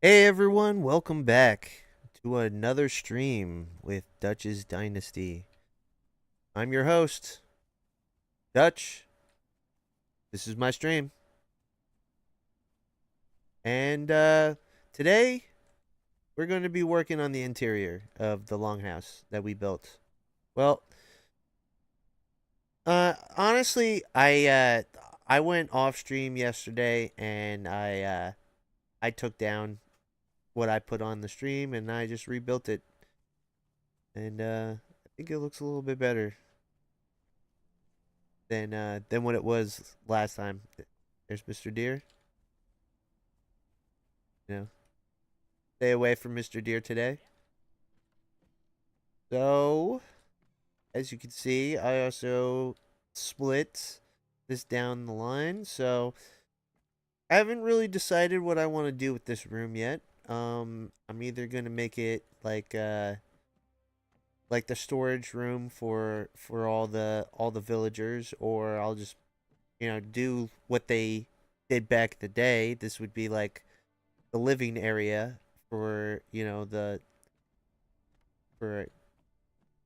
Hey everyone, welcome back to another stream with Dutch's Dynasty. I'm your host, Dutch. This is my stream. And today we're going to be working on the interior of the longhouse that we built. Well, honestly, I went off stream yesterday and I took down what I put on the stream and I just rebuilt it. And I think it looks a little bit better than what it was last time. There's Mr. Deer. You know, stay away from Mr. Deer today. So, as you can see, I also split this down the line. So, I haven't really decided what I want to do with this room yet. I'm either gonna make it like the storage room for all the villagers, or I'll just do what they did back in the day. This would be like the living area for for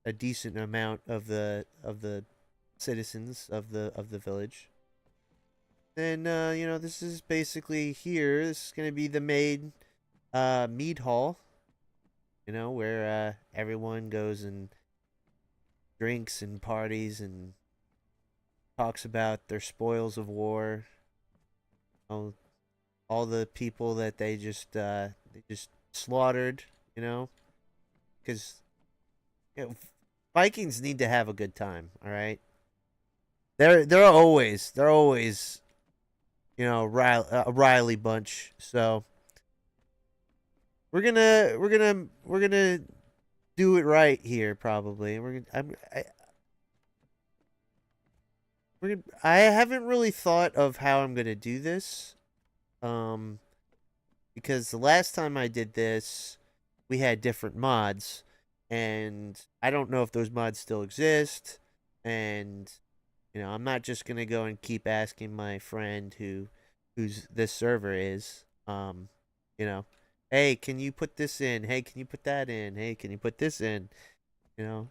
a decent amount of the citizens of the village. Then this is basically here. This is gonna be the main mead hall. Where everyone goes and drinks and parties and talks about their spoils of war. All, all the people that they just slaughtered. You know, because Vikings need to have a good time. All right, they're always a Riley bunch. So we're gonna do it right here. Probably I haven't really thought of how I'm gonna do this. Um, because the last time I did this, we had different mods, and I don't know if those mods still exist. And I'm not just gonna go and keep asking my friend who's this server is. You know, hey, can you put this in? Hey, can you put that in? Hey, can you put this in? You know,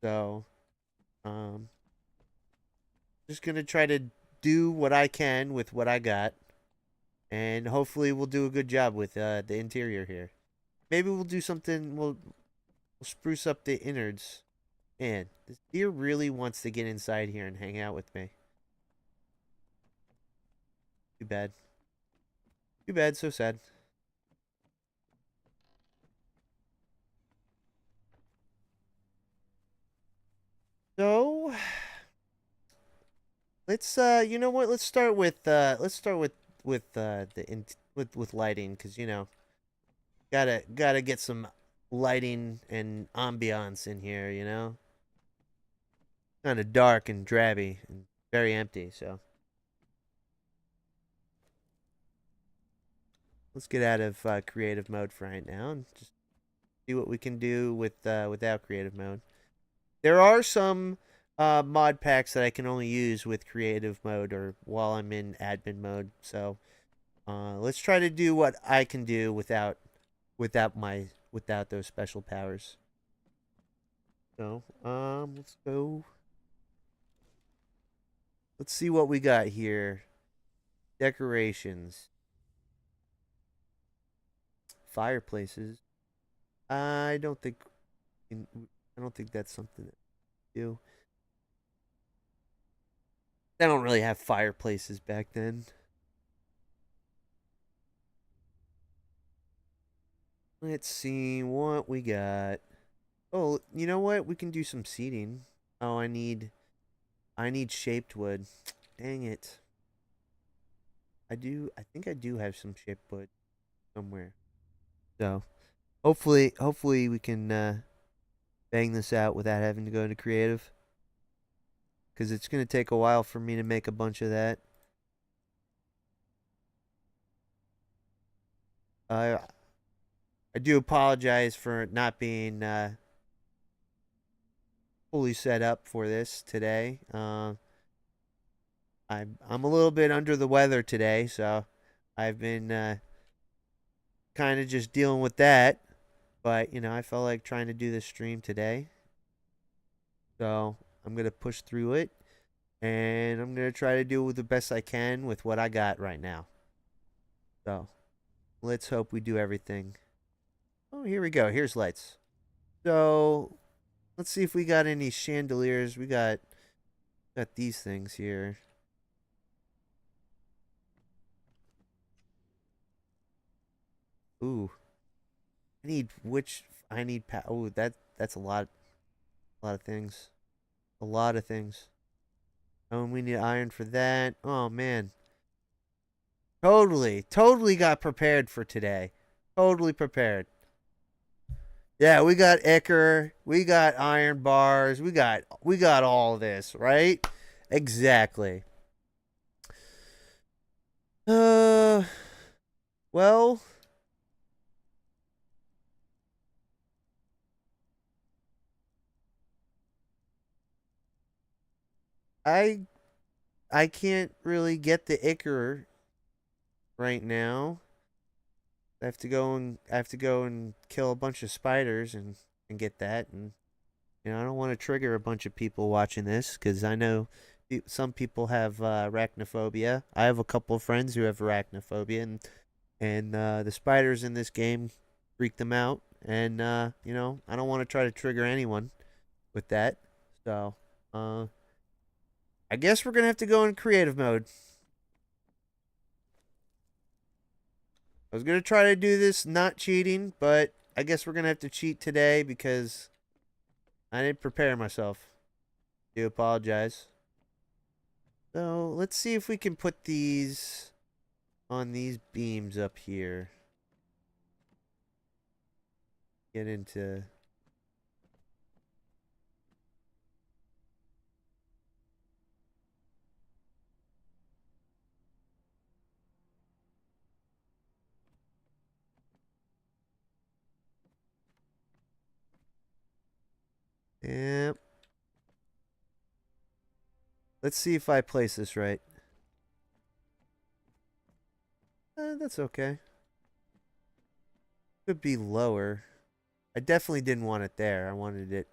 so um, just gonna try to do what I can with what I got, and hopefully we'll do a good job with the interior here. Maybe we'll do something. We'll spruce up the innards. Man, this deer really wants to get inside here and hang out with me. Too bad. Too bad. So sad. So let's you know what? Let's start with the with lighting, because gotta get some lighting and ambiance in here. Kind of dark and drabby and very empty. So let's get out of creative mode for right now and just see what we can do without creative mode. There are some mod packs that I can only use with creative mode or while I'm in admin mode. So let's try to do what I can do without those special powers. So let's go. Let's see what we got here. Decorations, fireplaces. I don't think I don't think that's something that we do. They don't really have fireplaces back then. Let's see what we got. Oh, you know what? We can do some seating. Oh, I need shaped wood. Dang it. I think I do have some shaped wood somewhere. So, hopefully we can bang this out without having to go into creative, cuz it's going to take a while for me to make a bunch of that. I I do apologize for not being fully set up for this today. I'm a little bit under the weather today, so I've been kind of just dealing with that. But, I felt like trying to do this stream today. So I'm going to push through it. And I'm going to try to do the best I can with what I got right now. So let's hope we do everything. Oh, here we go. Here's lights. So let's see if we got any chandeliers. We got these things here. Ooh. I need oh, that's a lot of things. A lot of things. Oh, and we need iron for that. Oh man. Totally got prepared for today. Totally prepared. Yeah, we got Ichor, we got iron bars, we got all this, right? Exactly. Uh well, I I can't really get the Ichor right now. I have to go and kill a bunch of spiders and get that. And I don't want to trigger a bunch of people watching this cuz I know some people have arachnophobia. I have a couple of friends who have arachnophobia, and the spiders in this game freak them out. And I don't want to try to trigger anyone with that. So, I guess we're going to have to go in creative mode. I was going to try to do this not cheating, but I guess we're going to have to cheat today because I didn't prepare myself. Do apologize. So, let's see if we can put these on these beams up here. Get into Yep. Let's see if I place this right. That's okay. Could be lower. I definitely didn't want it there. I wanted it.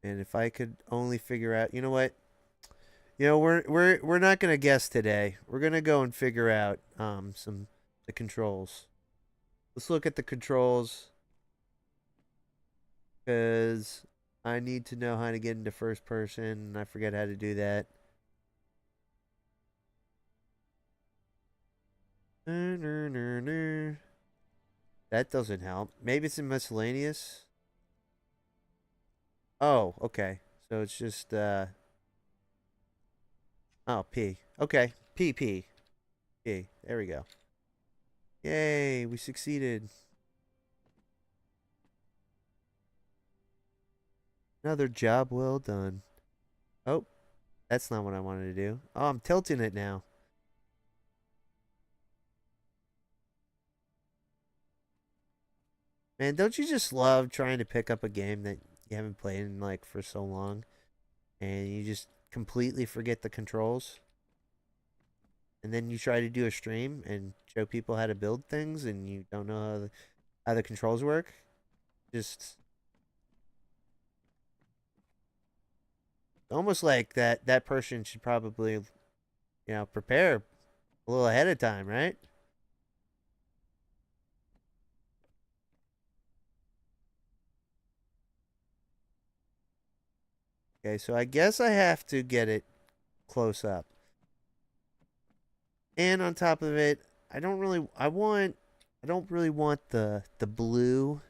And if I could only figure out, you know what? We're not gonna guess today. We're gonna go and figure out some the controls. Let's look at the controls because I need to know how to get into first person. And I forget how to do that. That doesn't help. Maybe it's in miscellaneous. Oh, okay. So it's just oh, P. Okay. P. There we go. Yay, we succeeded. Another job well done. Oh, that's not what I wanted to do. Oh, I'm tilting it now. Man, don't you just love trying to pick up a game that you haven't played in like for so long and you just completely forget the controls? And then you try to do a stream and show people how to build things and you don't know how the controls work? Just almost like that person should probably, prepare a little ahead of time, right? Okay, so I guess I have to get it close up. And on top of it, I don't really want the blue.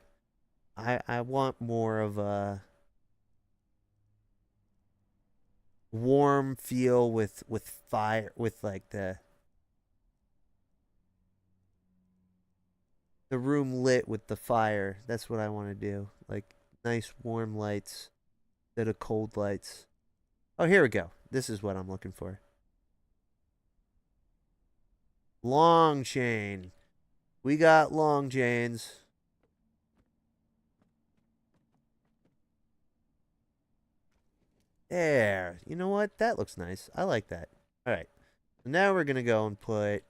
I want more of a warm feel with fire, with like the room lit with the fire. That's what I want to do. Like nice warm lights instead of cold lights. Oh, here we go. This is what I'm looking for. Long chain. We got long chains. There. You know what? That looks nice. I like that. All right. So now we're going to go and put...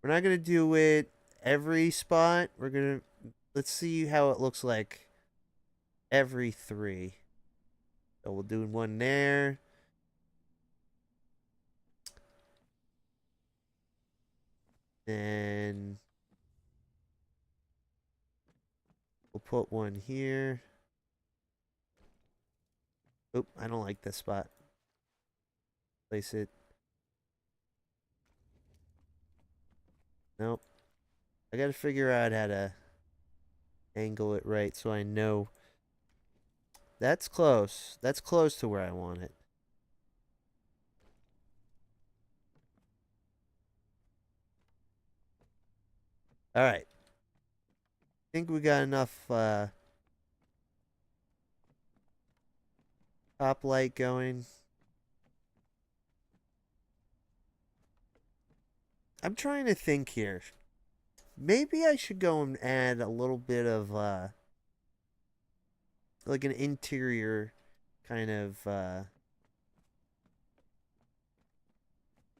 We're not going to do it every spot. We're going to... Let's see how it looks like every 3. So we'll do one there. Then we'll put one here. Oop, I don't like this spot. Place it. Nope. I gotta figure out how to angle it right so I know. That's close. That's close to where I want it. Alright. I think we got enough top light going. I'm trying to think here. Maybe I should go and add a little bit of like an interior kind of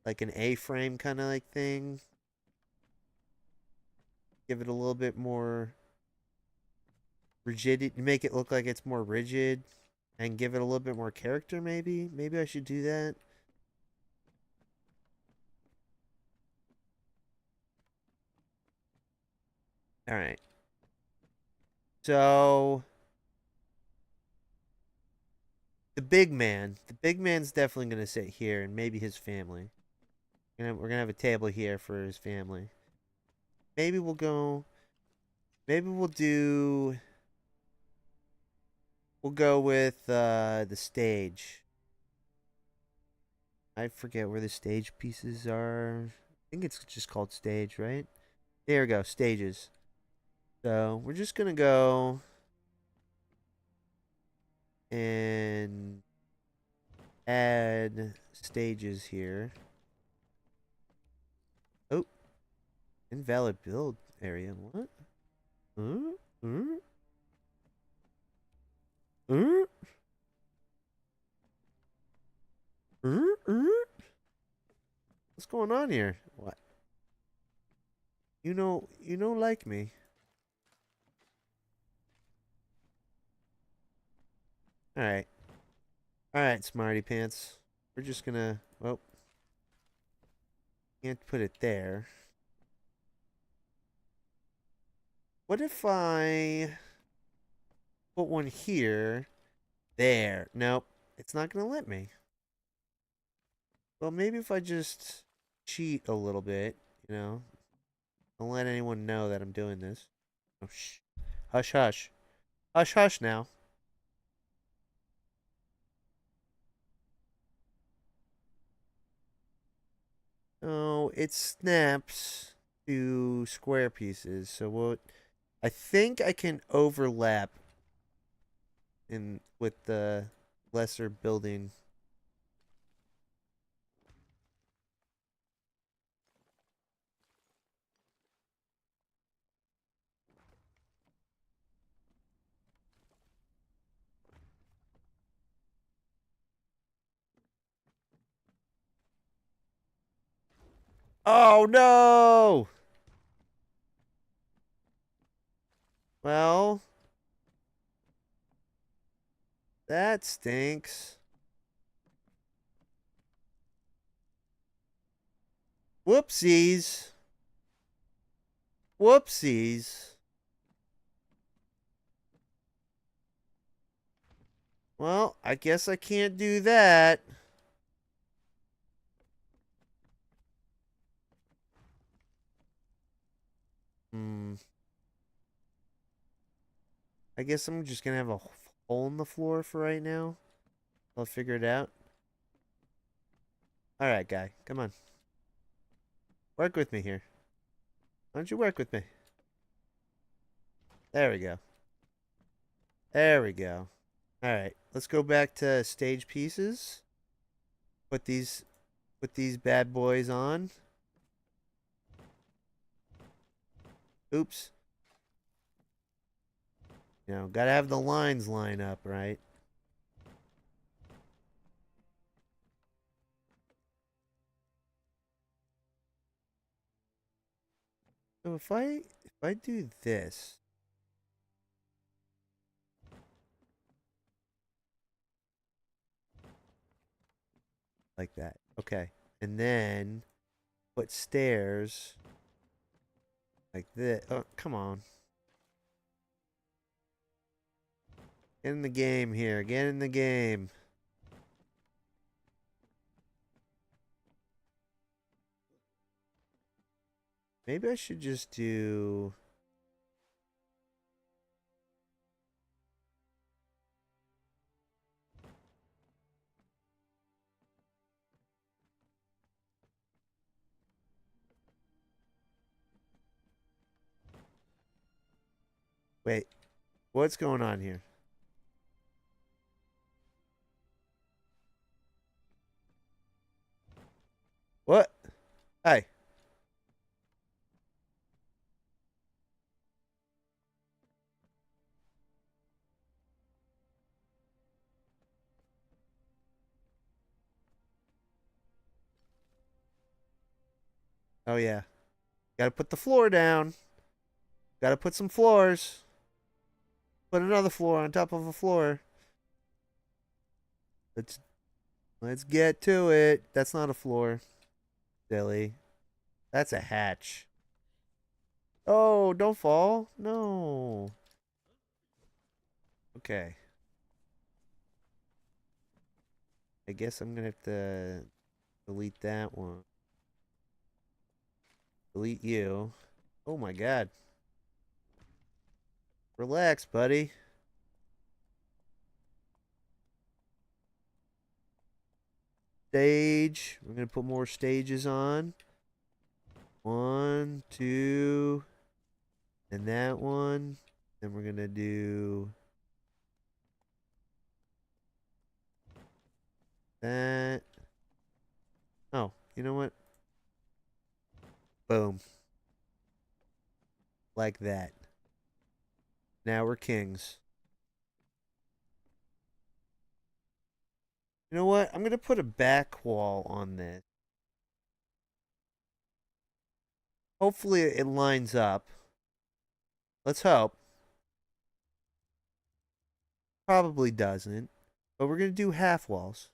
like an A-frame kind of like thing. Give it a little bit more rigid, make it look like it's more rigid and give it a little bit more character maybe. Maybe I should do that. All right. So the big man's definitely going to sit here and maybe his family. We're going to have a table here for his family. Maybe we'll go maybe we'll go with the stage. I forget where the stage pieces are. I think it's just called stage, right? There we go, stages. So we're just gonna go and add stages here. Oh, invalid build area. What? Huh? Huh? Huh? Huh? Huh? What's going on here? What? You don't like me. All right. All right, smarty pants. We're just gonna. Well, can't put it there. What if I put one here? There. Nope. It's not gonna let me. Well, maybe if I just cheat a little bit, you know, don't let anyone know that I'm doing this. Oh, shh. Hush, hush. Hush, hush now. Oh, it snaps to square pieces. So what? I think I can overlap in with the lesser building. Oh no! Well, that stinks. Whoopsies. Whoopsies. Well, I guess I can't do that. Hmm. I guess I'm just gonna have a hole in the floor for right now. I'll figure it out. Alright, guy. Come on. Work with me here. Why don't you work with me? There we go. There we go. Alright. Let's go back to stage pieces. Put these bad boys on. Oops. You know, gotta have the lines line up, right? So if I do this, like that. Okay. And then put stairs like this. Oh, come on. Get in the game here. Get in the game. Maybe I should just do... Wait. What's going on here? What? Hey. Oh, yeah. Gotta put the floor down. Gotta put some floors. Put another floor on top of a floor. Let's let's get to it. That's not a floor. Silly. That's a hatch. Oh, don't fall. No. Okay. I guess I'm gonna have to delete that one. Delete you. Oh my god. Relax, buddy. Stage. We're gonna put more stages on. 1, 2, and that one. Then we're gonna do that. Oh, you know what? Boom. Like that. Now we're kings. You know what? I'm gonna put a back wall on this. Hopefully it lines up. Let's hope. Probably doesn't. But we're gonna do half walls.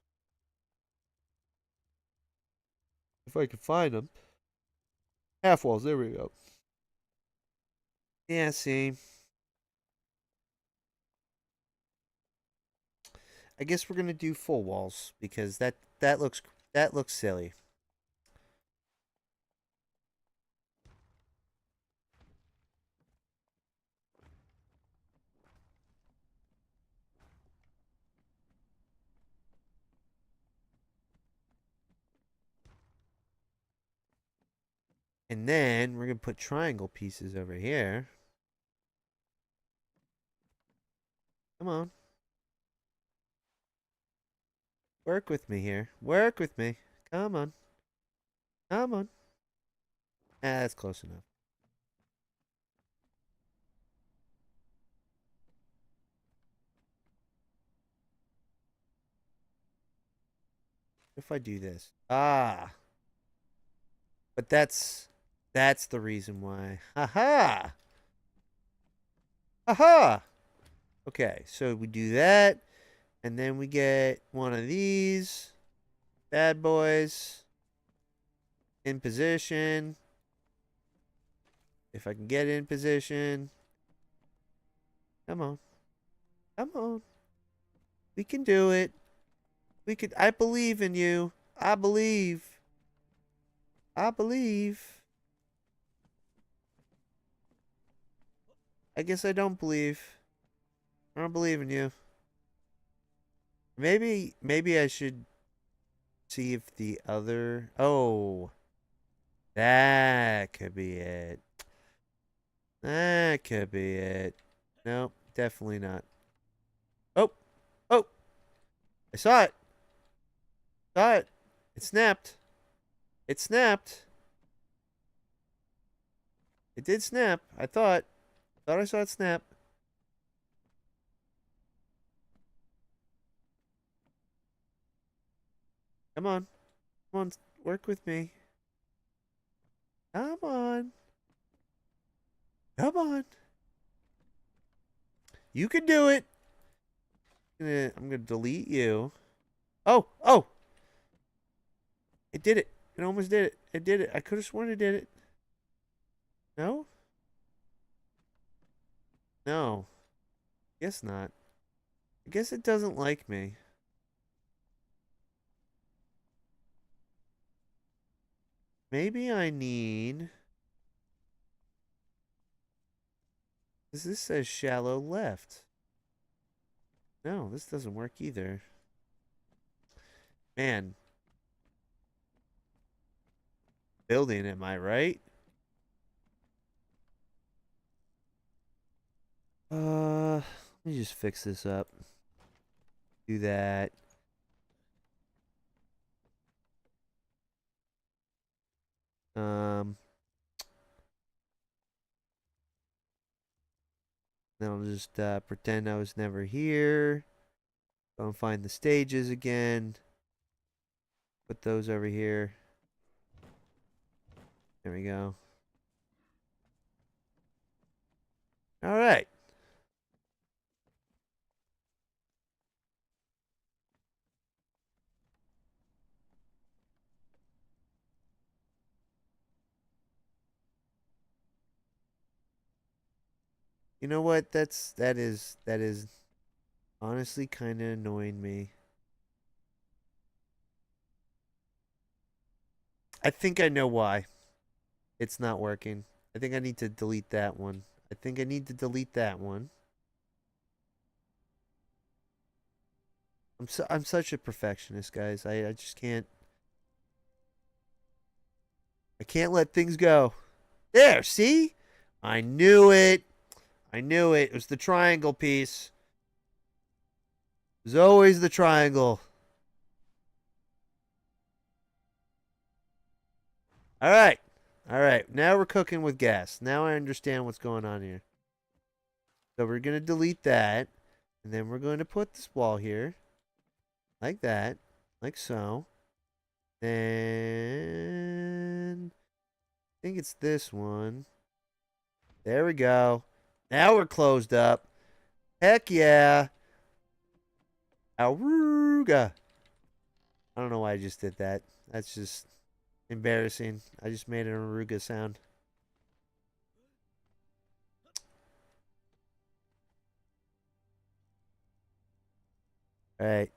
If I can find them. Half walls, there we go. Yeah, see. I guess we're gonna do full walls because that looks silly. And then we're gonna put triangle pieces over here. Come on. Work with me here. Work with me. Come on. Come on. Ah, that's close enough. If I do this. Ah. But that's the reason why. Haha. Haha. Okay, so we do that, and then we get one of these bad boys in position. If I can get in position. Come on. Come on. We can do it. I believe in you. I believe. I believe. I guess I don't believe. I don't believe in you. Maybe I should see if the other... Oh. That could be it. That could be it. Nope, definitely not. Oh. Oh. I saw it. Saw it. It snapped. It snapped. It did snap. I thought. Thought I saw it snap. Come on. Come on. Work with me. Come on. Come on. You can do it. I'm gonna delete you. Oh, oh! It did it. It almost did it. It did it. I could have sworn it did it. No? No. Guess not. I guess it doesn't like me. Maybe I need... This says shallow left. No, this doesn't work either. Man. Building, am I right? Let me just fix this up. Do that. Then I'll just pretend I was never here. Go and find the stages again. Put those over here. There we go. All right. You know what? That is honestly kind of annoying me. I think I know why it's not working. I think I need to delete that one. I think I need to delete that one. I'm such a perfectionist, guys. I just can't. I can't let things go. There, see? I knew it. I knew it. It was the triangle piece. It was always the triangle. All right. All right. Now we're cooking with gas. Now I understand what's going on here. So we're going to delete that. And then we're going to put this wall here. Like that. Like so. And I think it's this one. There we go. Now we're closed up. Heck yeah. Aruga. I don't know why I just did that. That's just embarrassing. I just made an Aruga sound. All right.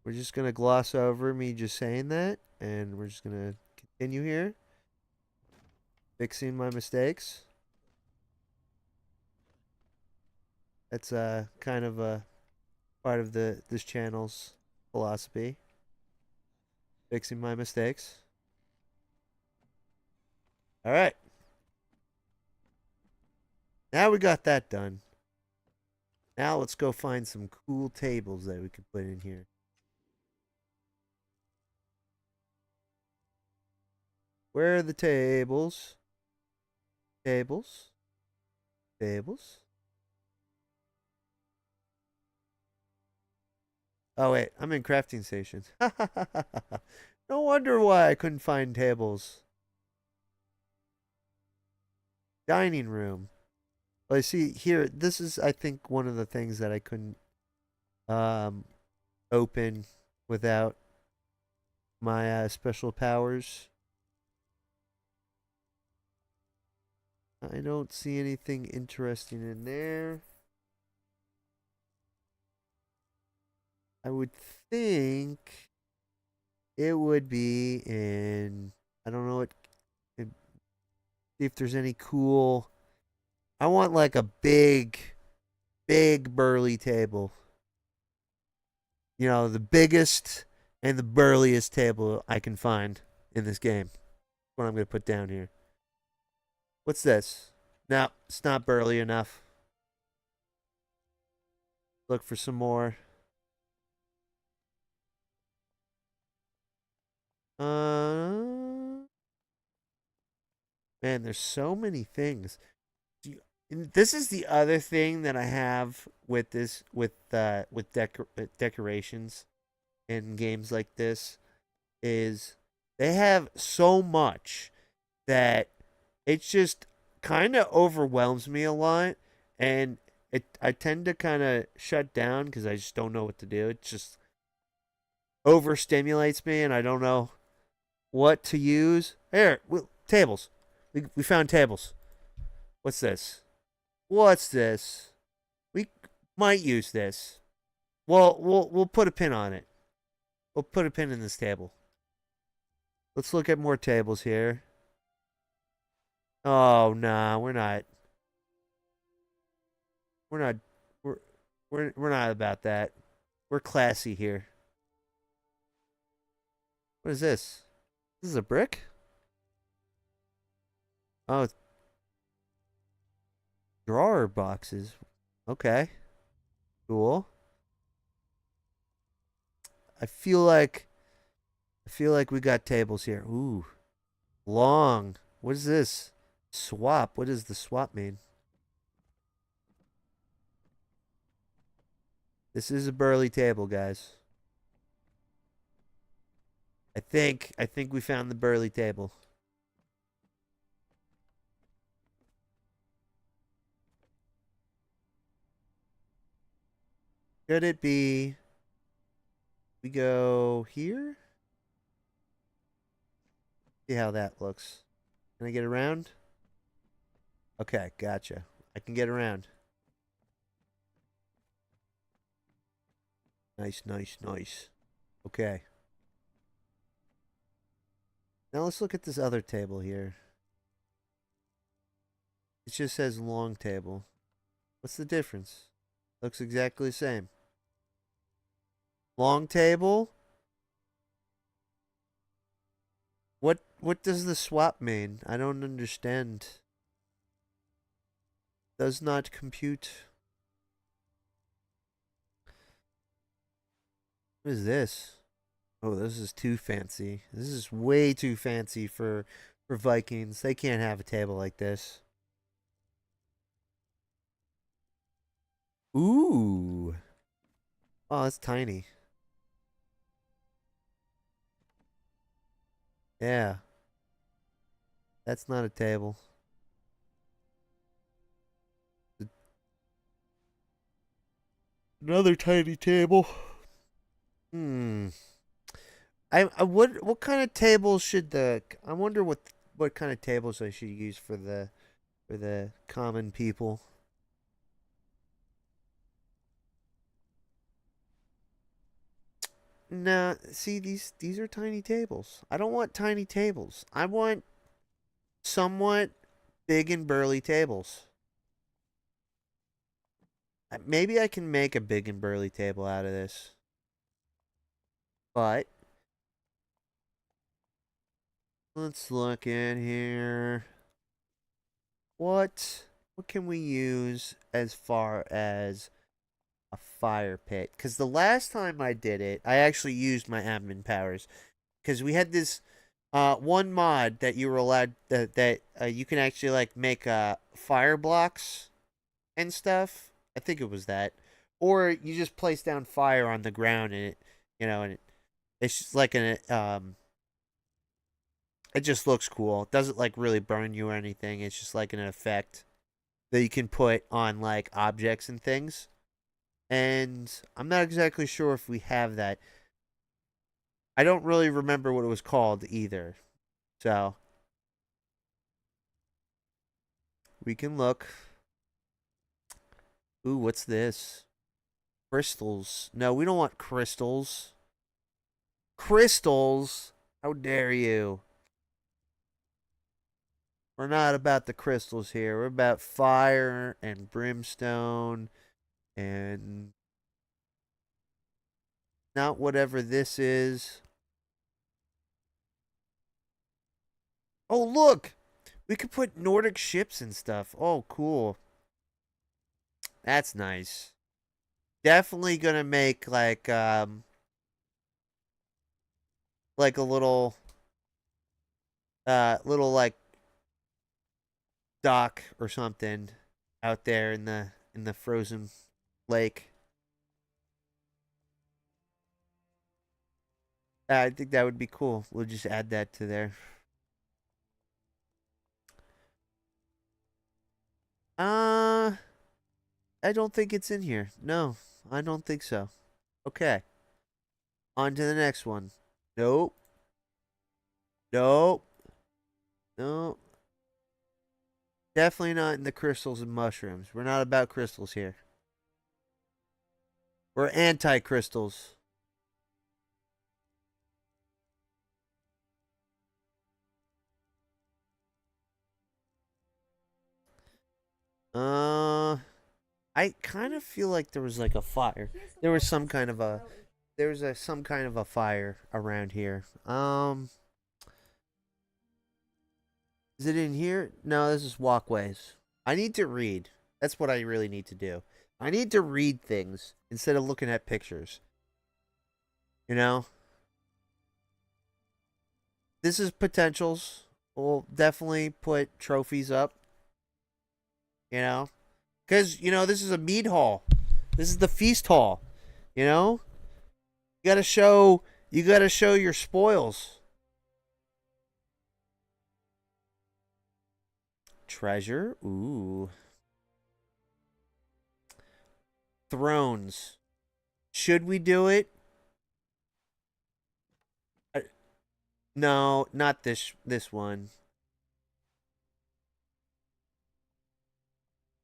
We're just going to gloss over me just saying that. And we're just going to continue here. Fixing my mistakes. That's kind of a part of this channel's philosophy. Fixing my mistakes. All right. Now we got that done. Now let's go find some cool tables that we could put in here. Where are the tables? Tables. Tables. Oh, wait. I'm in crafting station. No wonder why I couldn't find tables. Dining room. Well, I see here, this is, I think, one of the things that I couldn't open without my special powers. I don't see anything interesting in there. I would think it would be in, I don't know what, see if there's any cool, I want like a big burly table. You know, the biggest and the burliest table I can find in this game. That's what I'm going to put down here. What's this? No, it's not burly enough. Look for some more. Man, there's so many things. And this is the other thing that I have with this, with decorations in games like this, is they have so much that it's just kind of overwhelms me a lot, and I tend to kind of shut down because I just don't know what to do. It just overstimulates me, and I don't know what to use. Here, tables. We found tables. What's this? What's this? We might use this. Well, we'll put a pin on it. We'll put a pin in this table. Let's look at more tables here. Oh nah, we're not. We're not. We're we're not about that. We're classy here. What is this? This is a brick? Oh, drawer boxes. Okay. Cool. I feel like we got tables here. Ooh. Long. What is this? Swap. What does the swap mean? This is a burly table, guys. I think we found the burly table. Could it be we go here? See how that looks. Can I get around? Okay, gotcha. I can get around. Nice, nice, nice. Okay. Now let's look at this other table here. It just says long table. What's the difference? Looks exactly the same. Long table? What does the swap mean? I don't understand. Does not compute. What is this? Oh, this is too fancy. This is way too fancy for Vikings. They can't have a table like this. Ooh. Oh, it's tiny. Yeah. That's not a table. Another tiny table. Hmm. I what kind of tables should the I wonder what kind of tables I should use for the common people. Nah, see these are tiny tables. I don't want tiny tables. I want somewhat big and burly tables. Maybe I can make a big and burly table out of this. But let's look in here. What can we use as far as a fire pit? Because the last time I did it, I actually used my admin powers. Because we had this one mod that you were allowed that you can actually like make fire blocks and stuff. I think it was that, or you just place down fire on the ground and it's just like it just looks cool. It doesn't like really burn you or anything. It's just like an effect that you can put on like objects and things. And I'm not exactly sure if we have that. I don't really remember what it was called either. So we can look. Ooh, what's this? Crystals. No, we don't want crystals. Crystals? How dare you? We're not about the crystals here. We're about fire and brimstone and not whatever this is. Oh, look! We could put Nordic ships and stuff. Oh, cool. That's nice. Definitely gonna make like a little like dock or something out there in the frozen lake. I think that would be cool. We'll just add that to there. Uh, I don't think it's in here. No, I don't think so. Okay, on to the next one. Nope. Nope. Nope. Definitely not in the crystals and mushrooms. We're not about crystals here. We're anti-crystals. I kind of feel like there was like a fire. There was some kind of a some kind of a fire around here. Is it in here? No, this is walkways. I need to read. That's what I really need to do. I need to read things instead of looking at pictures. You know? This is potentials. We'll definitely put trophies up. You know? Because, this is a mead hall. This is the feast hall. You know? You gotta show your spoils. Treasure? Ooh. Thrones. Should we do it? No, not this one.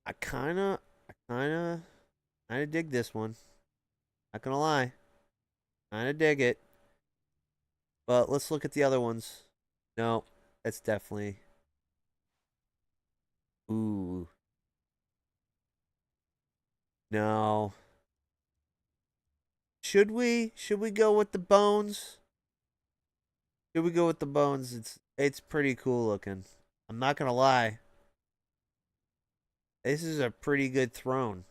I kinda dig this one. Not gonna lie. Kinda dig it. But let's look at the other ones. No, that's definitely. Ooh. No. Should we? Should we go with the bones? Should we go with the bones? It's pretty cool looking. I'm not gonna lie. This is a pretty good throne.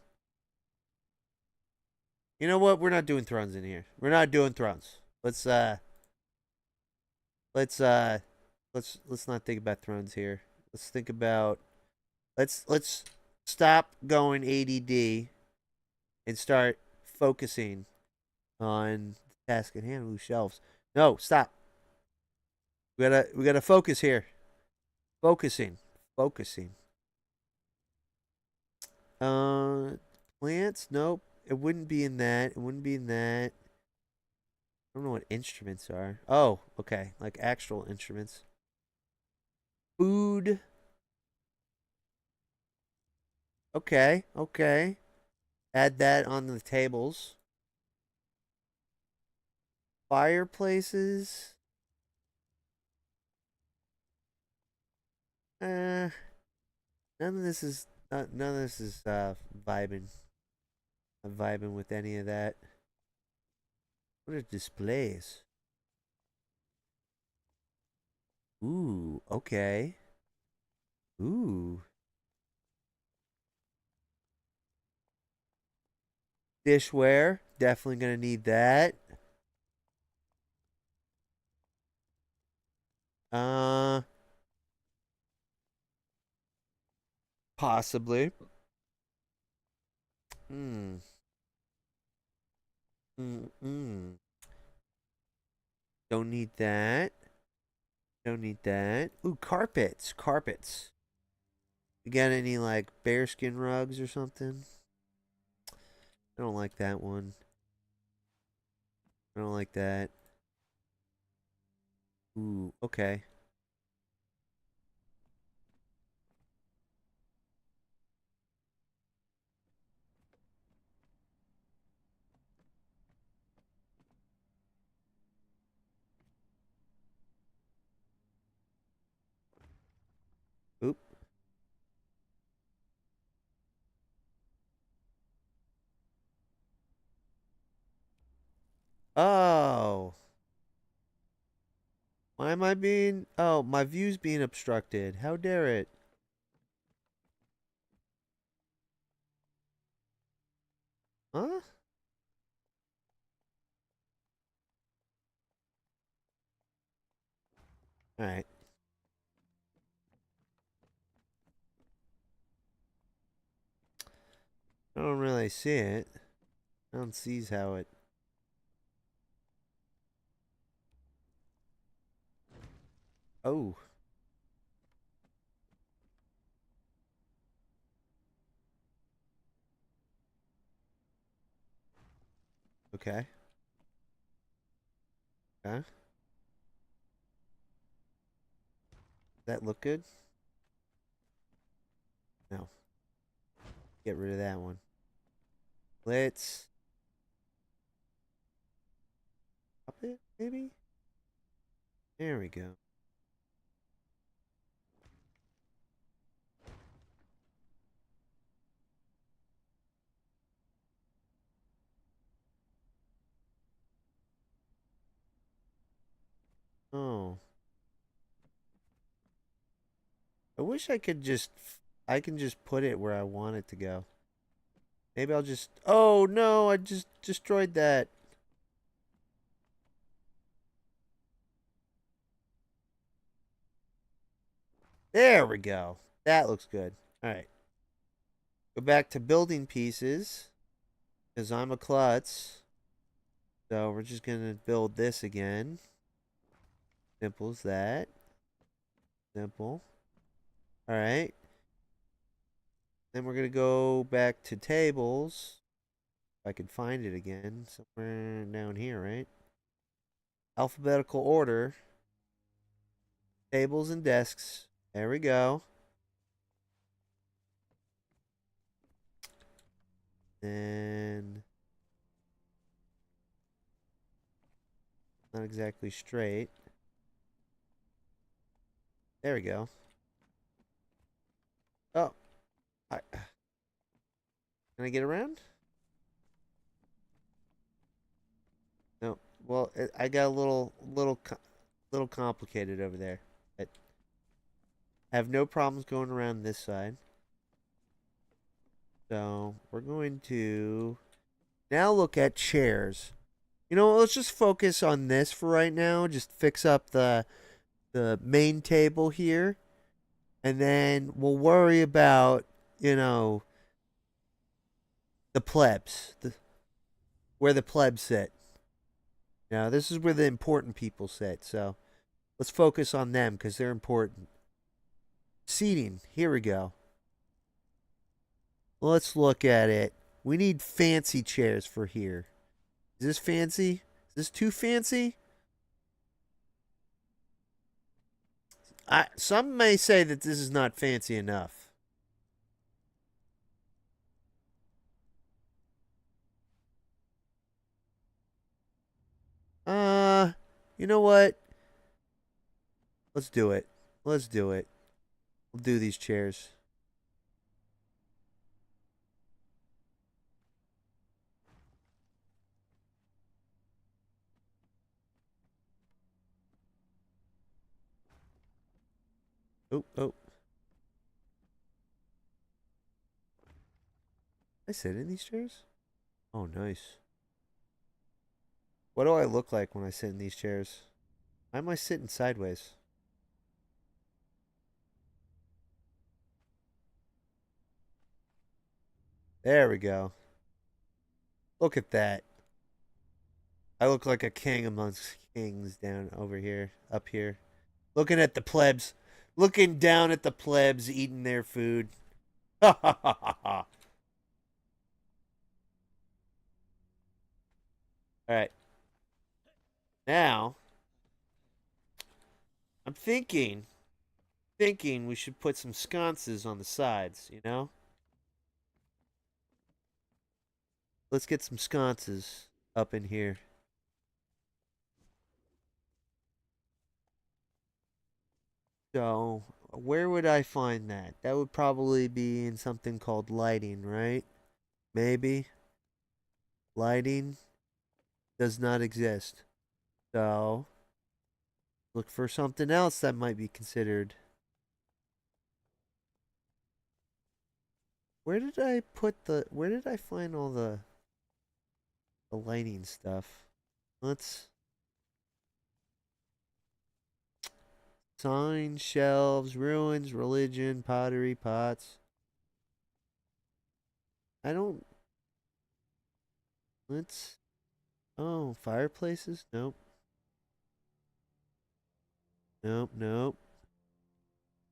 You know what? We're not doing thrones in here. We're not doing thrones. Let's let's not think about thrones here. Let's think about let's stop going ADD and start focusing on the task at hand. Ooh, shelves. No, stop. We gotta focus here. Focusing. Focusing. Uh Plants? Nope. It wouldn't be in that. It wouldn't be in that. I don't know what instruments are. Oh, okay. Like actual instruments. Food. Okay, okay. Add that on the tables. Fireplaces. Uh, none of this is vibing. I'm vibing with any of that. What are displays? Ooh, okay. Ooh. Dishware. Definitely gonna need that. Uh, Possibly. Hmm. Mm. Don't need that. Don't need that. Ooh, carpets. Carpets. You got any like bearskin rugs or something? I don't like that one. I don't like that. Ooh, okay. Oop. Oh. Why am I being. Oh, my view's being obstructed. How dare it? Huh? Alright. I don't really see it. I don't see how it. Oh. Okay. Okay. That look good? No. Get rid of that one. Let's up it, maybe? There we go. Oh. I wish I can just put it where I want it to go. Maybe I'll just, oh no, I just destroyed that. There we go. That looks good. All right. Go back to building pieces because I'm a klutz. So we're just going to build this again. Simple as that. Simple. All right. Then we're going to go back to tables. If I can find it again. Somewhere down here, right? Alphabetical order. Tables and desks. There we go. And not exactly straight. There we go. Oh, can I get around? No. Well, I got a little complicated over there. I have no problems going around this side. So we're going to now look at chairs. You know, let's just focus on this for right now. Just fix up the main table here, and then we'll worry about the plebs, where the plebs sit. Now this is where the important people sit. So let's focus on them because they're important. Seating. Here we go. Let's look at it. We need fancy chairs for here. Is this fancy? Is this too fancy? Some may say that this is not fancy enough. Uh, you know what? Let's do it. Let's do it. We'll do these chairs. Oh, oh. I sit in these chairs? Oh, nice. What do I look like when I sit in these chairs? Why am I sitting sideways? There we go. Look at that. I look like a king amongst kings down over here, up here. Looking at the plebs. Looking down at the plebs eating their food. Ha ha ha ha ha. Alright. Now, I'm thinking we should put some sconces on the sides, you know? Let's get some sconces up in here. So, where would I find that? That would probably be in something called lighting, right? Maybe. Lighting does not exist. So, look for something else that might be considered. Where did I find all the lighting stuff? Let's signs, shelves, ruins, religion, pottery, pots. I don't let's oh, fireplaces? Nope. Nope, nope.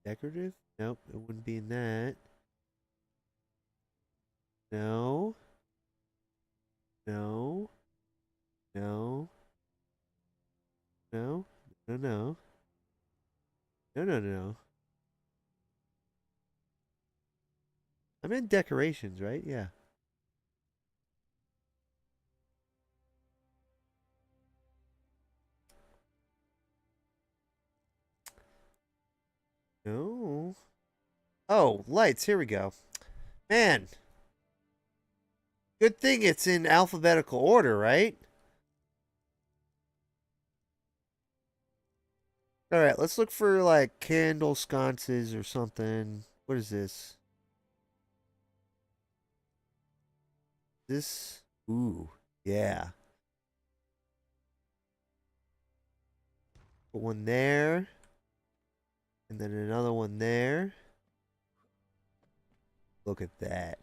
Decorative? Nope, it wouldn't be in that. No. No. No. No. No, no. No, no, no. I'm in decorations, right? Yeah. No. Oh, lights. Here we go. Man, good thing it's in alphabetical order, right? All right, let's look for like candle sconces or something. What is this? This? Ooh, yeah. Put one there, and then another one there. Look at that.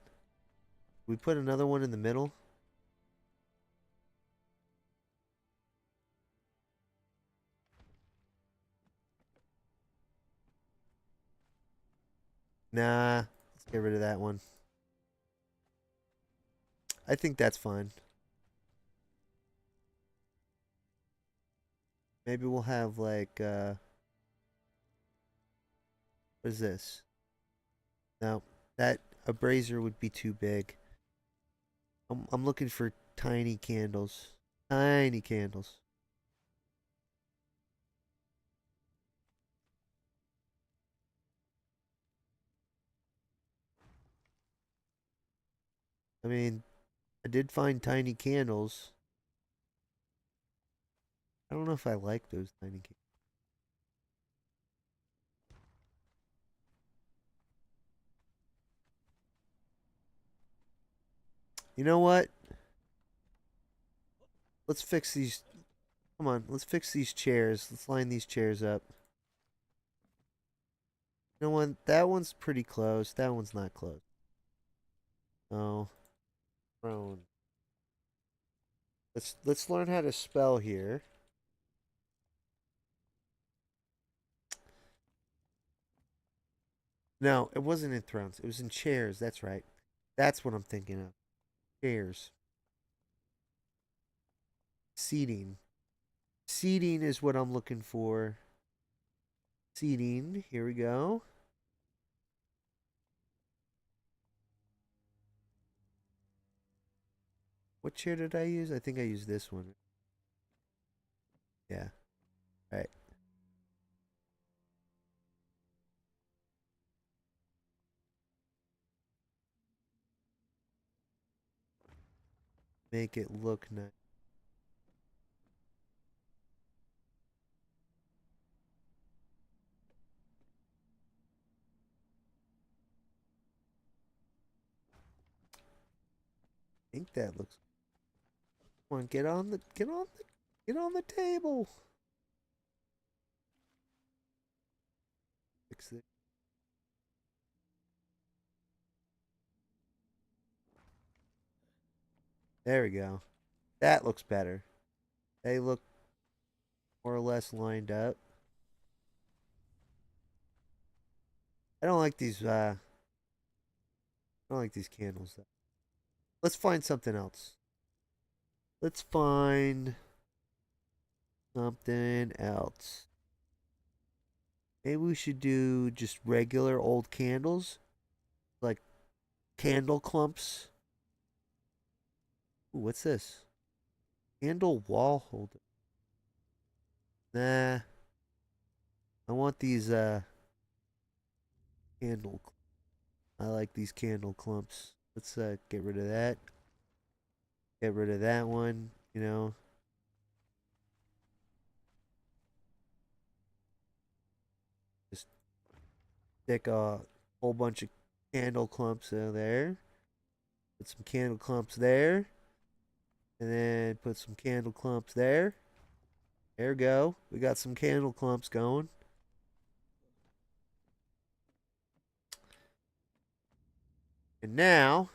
We put another one in the middle. Nah, let's get rid of that one. I think that's fine. Maybe we'll have like what is this? No, that a brazier would be too big. I'm looking for tiny candles. Tiny candles. I mean, I did find tiny candles. I don't know if I like those tiny candles. You know what? Let's fix these. Come on, let's fix these chairs. Let's line these chairs up. You know what? That one's pretty close. That one's not close. Oh, prone. Let's learn how to spell here. No, it wasn't in thrones. It was in chairs. That's right. That's what I'm thinking of. Chairs. Seating. Seating is what I'm looking for. Seating. Here we go. What chair did I use? I think I used this one. Yeah. All right. Make it look nice. I think that looks. Come on, get on the table. Fix it. There we go. That looks better. They look more or less lined up. I don't like these. I don't like these candles though. Let's find something else. Let's find something else. Maybe we should do just regular old candles, like candle clumps. Ooh, what's this? Candle wall holder. Nah, I want these candle. I like these candle clumps. Let's get rid of that. Get rid of that one. You know, just stick a whole bunch of candle clumps there. Put some candle clumps there. And then put some candle clumps there. There we go. We got some candle clumps going. And now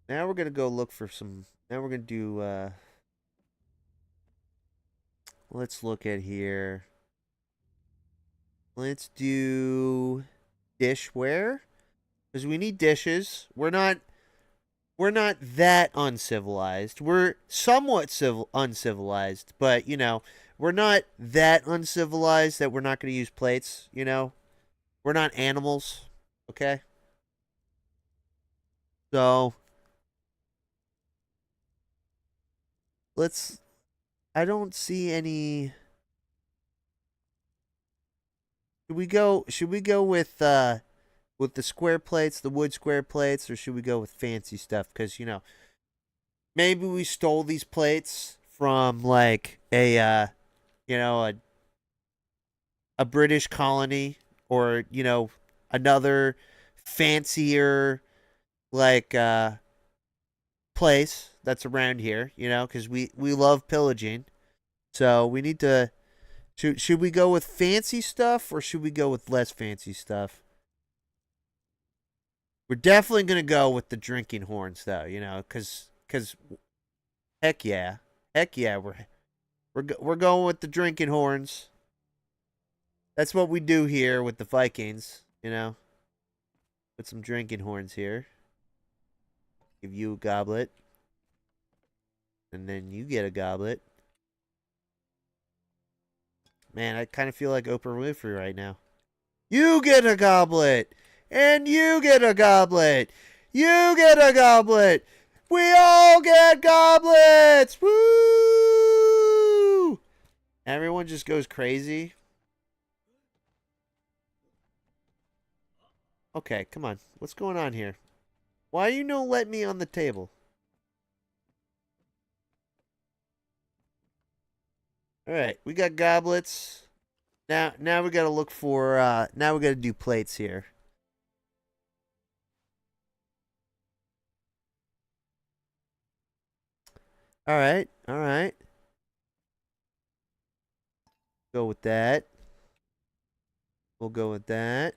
we're gonna go look for some. Now we're gonna do. Let's look at here. Let's do dishware. because we need dishes. We're not that uncivilized. We're somewhat uncivilized, but you know, we're not that uncivilized that we're not going to use plates. You know, we're not animals. Okay, so let's. I don't see any. Should we go with the square plates, the wood square plates, or should we go with fancy stuff? Because you know, maybe we stole these plates from like you know, a British colony, or you know, another fancier like place that's around here. You know, because we love pillaging, so we need to. Should we go with fancy stuff or should we go with less fancy stuff? We're definitely gonna go with the drinking horns, though. You know, because heck yeah, heck yeah, we're going with the drinking horns. That's what we do here with the Vikings. You know, put some drinking horns here. Give you a goblet, and then you get a goblet. Man, I kind of feel like Oprah Winfrey right now. You get a goblet, and you get a goblet. You get a goblet. We all get goblets. Woo! Everyone just goes crazy. Okay, come on. What's going on here? Why you no let me on the table? All right, we got goblets. Now we got to look for now we got to do plates here. All right. All right. Go with that. We'll go with that.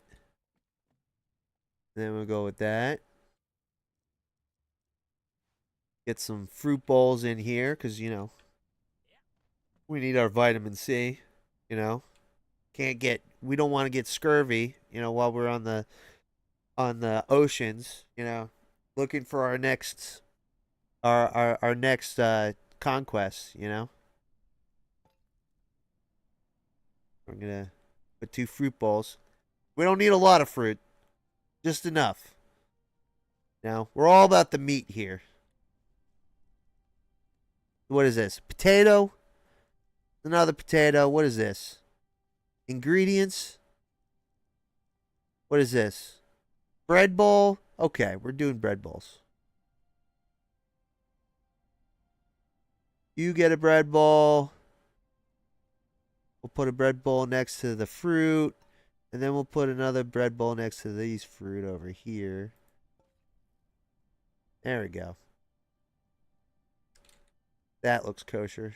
Then we'll go with that. Get some fruit bowls in here cuz you know, we need our vitamin C, you know. We don't want to get scurvy, you know, while we're on the oceans, you know, looking for our next our next conquest, you know. We're going to put 2 fruit bowls. We don't need a lot of fruit, just enough. Now, we're all about the meat here. What is this? Potato? Another potato. What is this? Ingredients? What is this? Bread bowl? Okay, we're doing bread bowls. You get a bread bowl. We'll put a bread bowl next to the fruit. And then we'll put another bread bowl next to these fruit over here. There we go. That looks kosher.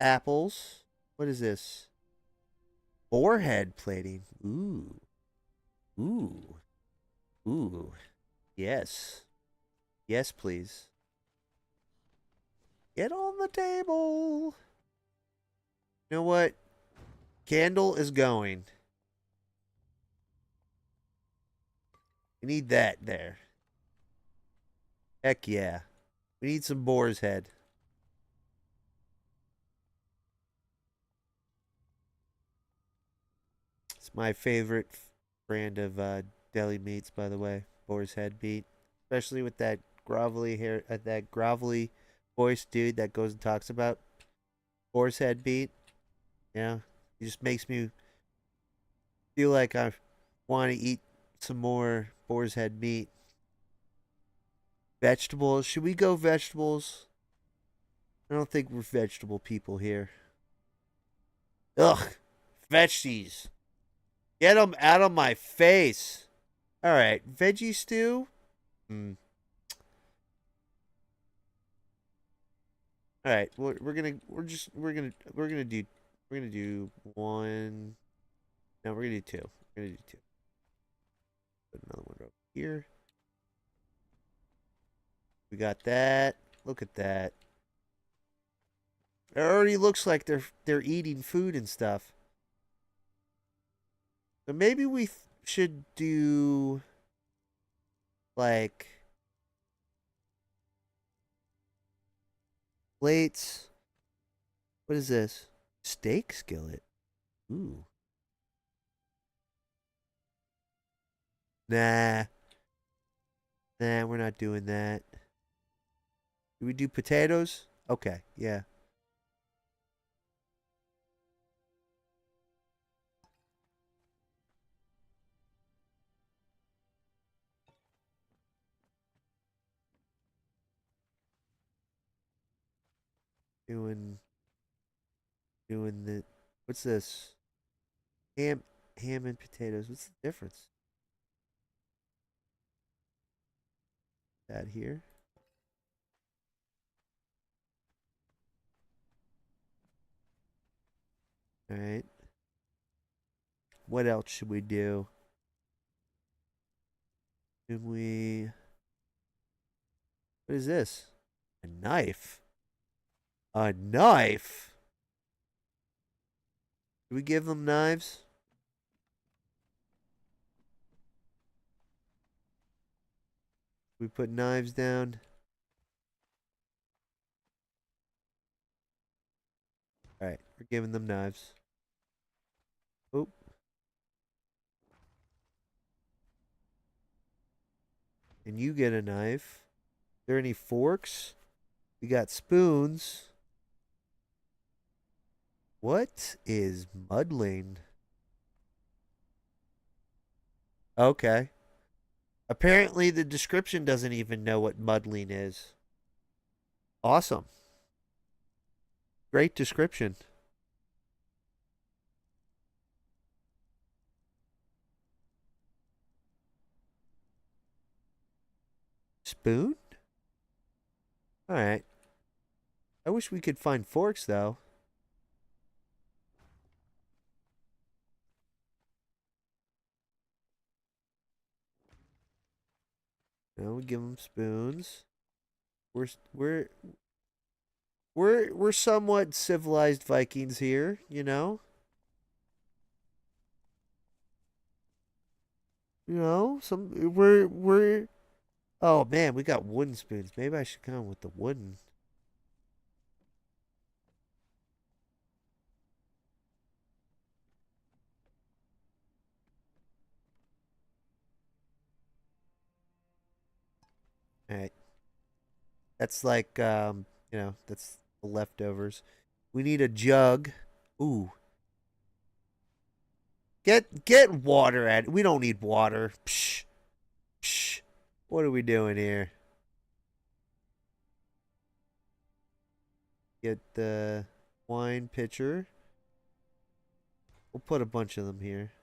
Apples. What is this? Boarhead plating. Ooh. Ooh. Ooh. Yes. Yes, please. Get on the table. You know what? Candle is going. We need that there. Heck yeah. We need some boar's head. It's my favorite brand of deli meats, by the way. Boar's head meat. Especially with that grovelly hair, that grovelly voice dude that goes and talks about boar's head meat. Yeah. It just makes me feel like I want to eat some more boar's head meat. Vegetables. Should we go vegetables? I don't think we're vegetable people here. Ugh. Veggies. Get them out of my face. All right. Veggie stew? Hmm. All right. We're gonna do one. No, we're gonna do two. We're gonna do two. Put another one over here. We got that. Look at that. It already looks like they're eating food and stuff. So maybe should do like plates. What is this? Steak skillet. Ooh. Nah. Nah, we're not doing that. Do we do potatoes? Okay, yeah. Doing doing the what's this? Ham ham and potatoes. What's the difference? That here? Alright. What else should we do? Should we what is this? A knife. A knife? Do we give them knives? We put knives down. Alright, we're giving them knives. Oh. And you get a knife. There any forks? We got spoons. What is muddling? Okay. Apparently the description doesn't even know what muddling is. Awesome. Great description. Spoon? Alright. I wish we could find forks, though. No, we give them spoons. We're we're we're somewhat civilized Vikings here, you know. You know, some we're. Oh man, we got wooden spoons. Maybe I should come with the wooden. All right, that's like that's the leftovers. We need a jug. Ooh, get water at. We don't need water. Psh, psh. What are we doing here? Get the wine pitcher. We'll put a bunch of them here.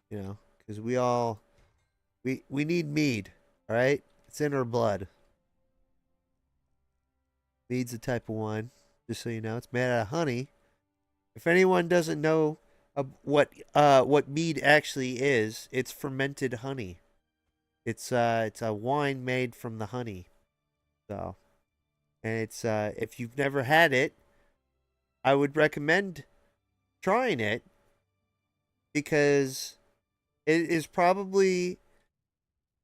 You know, because we need mead. All right, it's in our blood. Mead's a type of wine. Just so you know, it's made out of honey. If anyone doesn't know what mead actually is, it's fermented honey. It's a wine made from the honey. So, and it's if you've never had it, I would recommend trying it because it is probably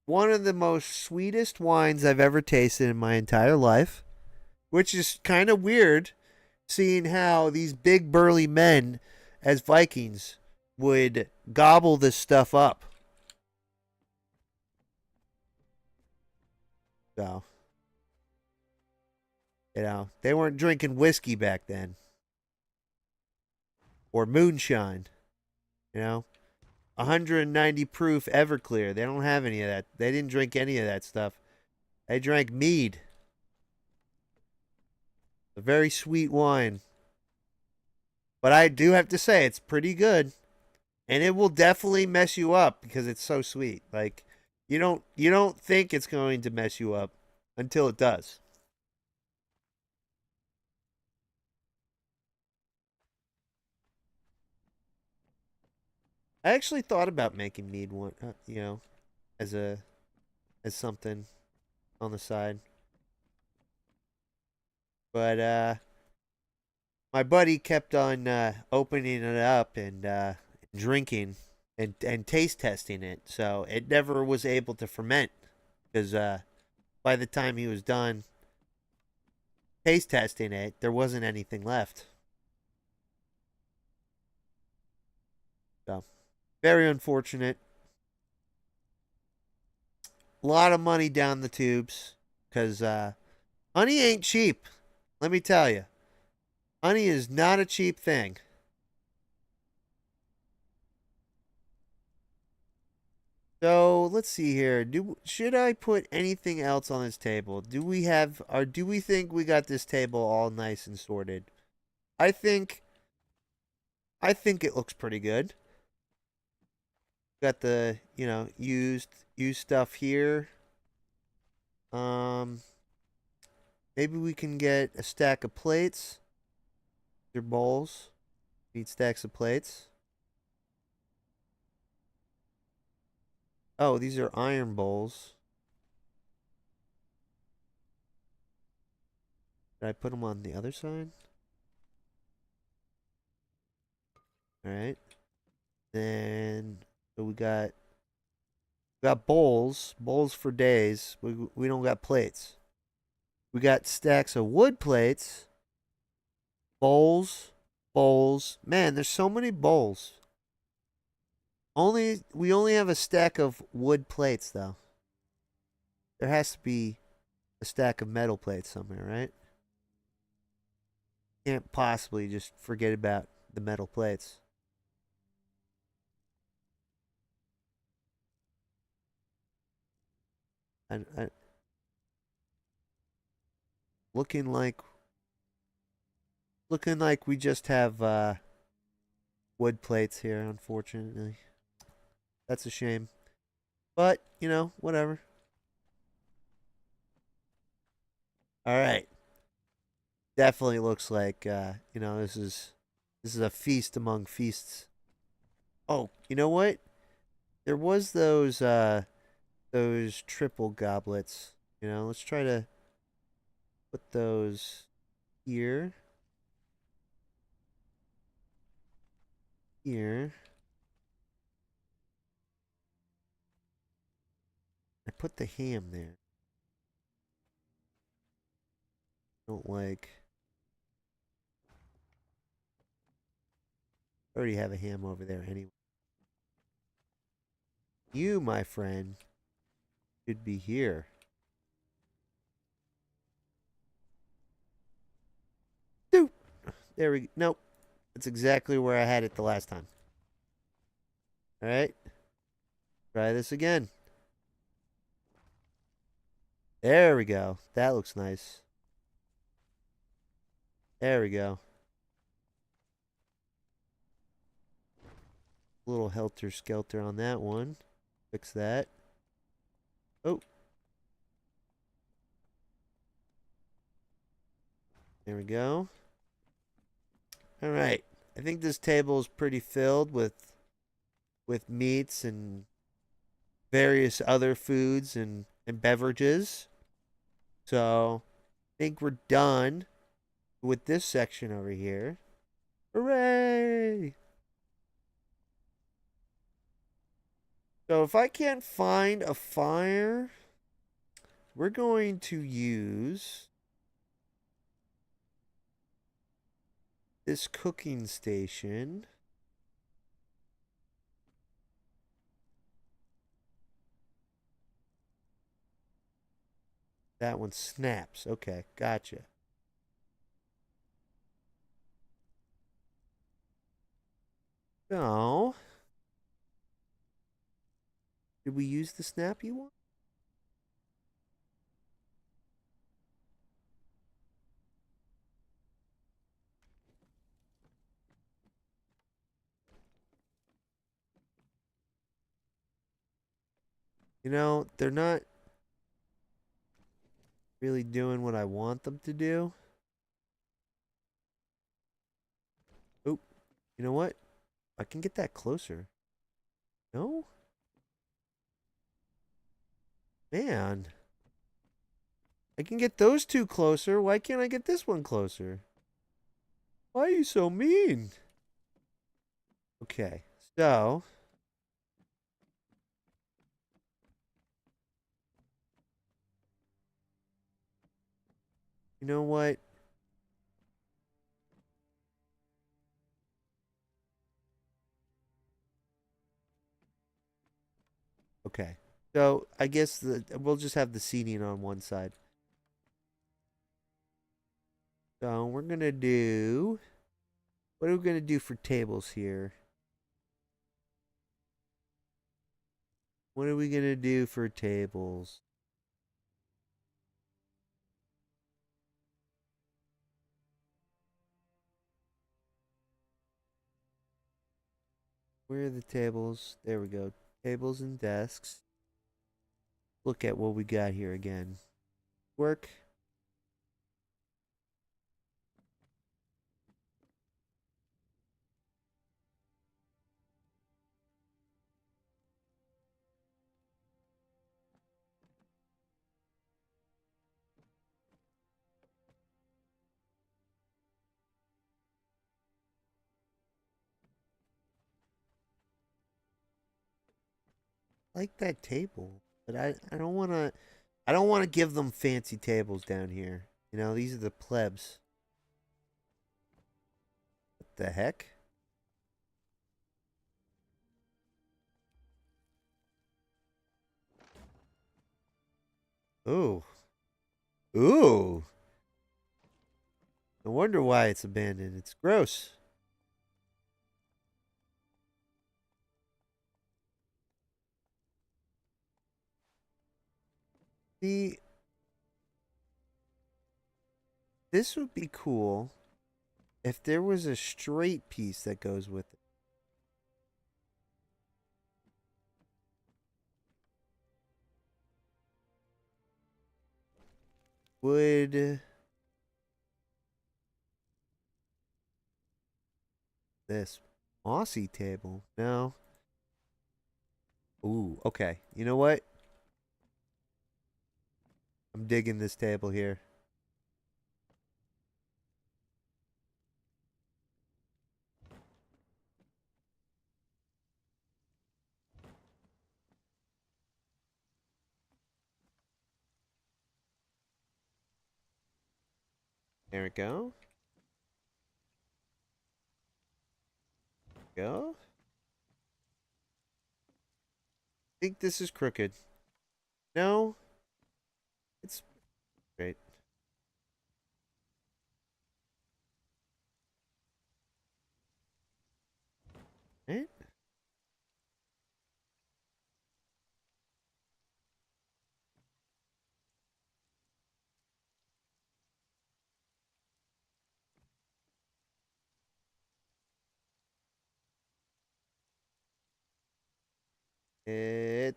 one of the most sweetest wines I've ever tasted in my entire life, which is kind of weird seeing how these big burly men as Vikings would gobble this stuff up. So, they weren't drinking whiskey back then or moonshine, you know. 190 proof Everclear. They don't have any of that. They didn't drink any of that stuff. They drank mead. A very sweet wine. But I do have to say it's pretty good. And it will definitely mess you up because it's so sweet. Like you don't think it's going to mess you up until it does. I actually thought about making mead one, as a as something on the side. But my buddy kept on opening it up and drinking and taste testing it, so it never was able to ferment because by the time he was done taste testing it, there wasn't anything left. So very unfortunate. A lot of money down the tubes because honey ain't cheap. Let me tell you, honey is not a cheap thing. So let's see here. Should I put anything else on this table? Do we think we got this table all nice and sorted? I think I think it looks pretty good. Got the, used stuff here. Um Maybe we can get a stack of plates. They're bowls. Need stacks of plates. Oh, these are iron bowls. Did I put them on the other side? All right. Then so we got bowls for days. We don't got plates. We got stacks of wood plates, bowls. Man, there's so many bowls. We only have a stack of wood plates though. There has to be a stack of metal plates somewhere, right? Can't possibly just forget about the metal plates. I looking like looking like we just have wood plates here, unfortunately. That's a shame. But, whatever. All right. Definitely looks like this is a feast among feasts. Oh, you know what? There was those triple goblets. Let's try to put those here. Here. I put the ham there. Don't like. I already have a ham over there anyway. You, my friend, should be here. Doop. There we go. Nope. That's exactly where I had it the last time. All right. Try this again. There we go. That looks nice. There we go. A little helter skelter on that one. Fix that. Oh. There we go. All right. I think this table is pretty filled with meats and various other foods and beverages. So I think we're done with this section over here. Hooray! So if I can't find a fire, we're going to use this cooking station. That one snaps. Okay, gotcha. So, did we use the snappy one? They're not really doing what I want them to do. Oh, you know what? I can get that closer. No? Man. I can get those two closer. Why can't I get this one closer? Why are you so mean? Okay, so you know what? Okay, so I guess we'll just have the seating on one side. So we're gonna do. What are we gonna do for tables here? What are we gonna do for tables? Where are the tables? There we go. Tables and desks. Look at what we got here again. Work. I like that table, but I don't wanna give them fancy tables down here. You know, these are the plebs. What the heck? Ooh. Ooh. No wonder why it's abandoned. It's gross. See, this would be cool if there was a straight piece that goes with it. Would this mossy table? No. Ooh, okay. You know what? I'm digging this table here. There we go. Go. I think this is crooked. No, it's straight. Right?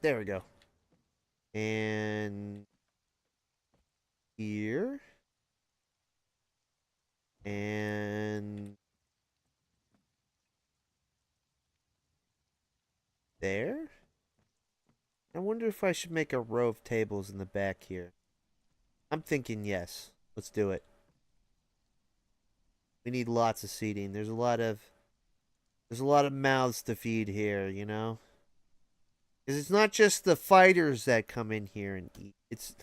There we go. And here. And there. I wonder if I should make a row of tables in the back here. I'm thinking yes. Let's do it. We need lots of seating. There's a lot of mouths to feed here, you know? Because it's not just the fighters that come in here and eat. It's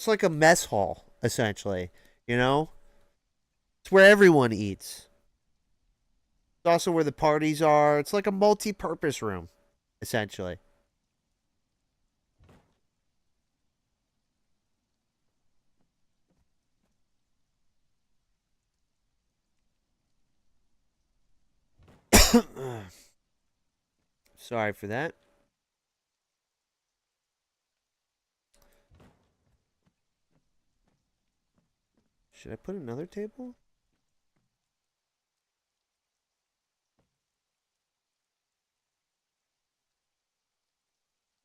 like a mess hall, essentially. You know? It's where everyone eats. It's also where the parties are. It's like a multi purpose room, essentially. Sorry for that. Should I put another table?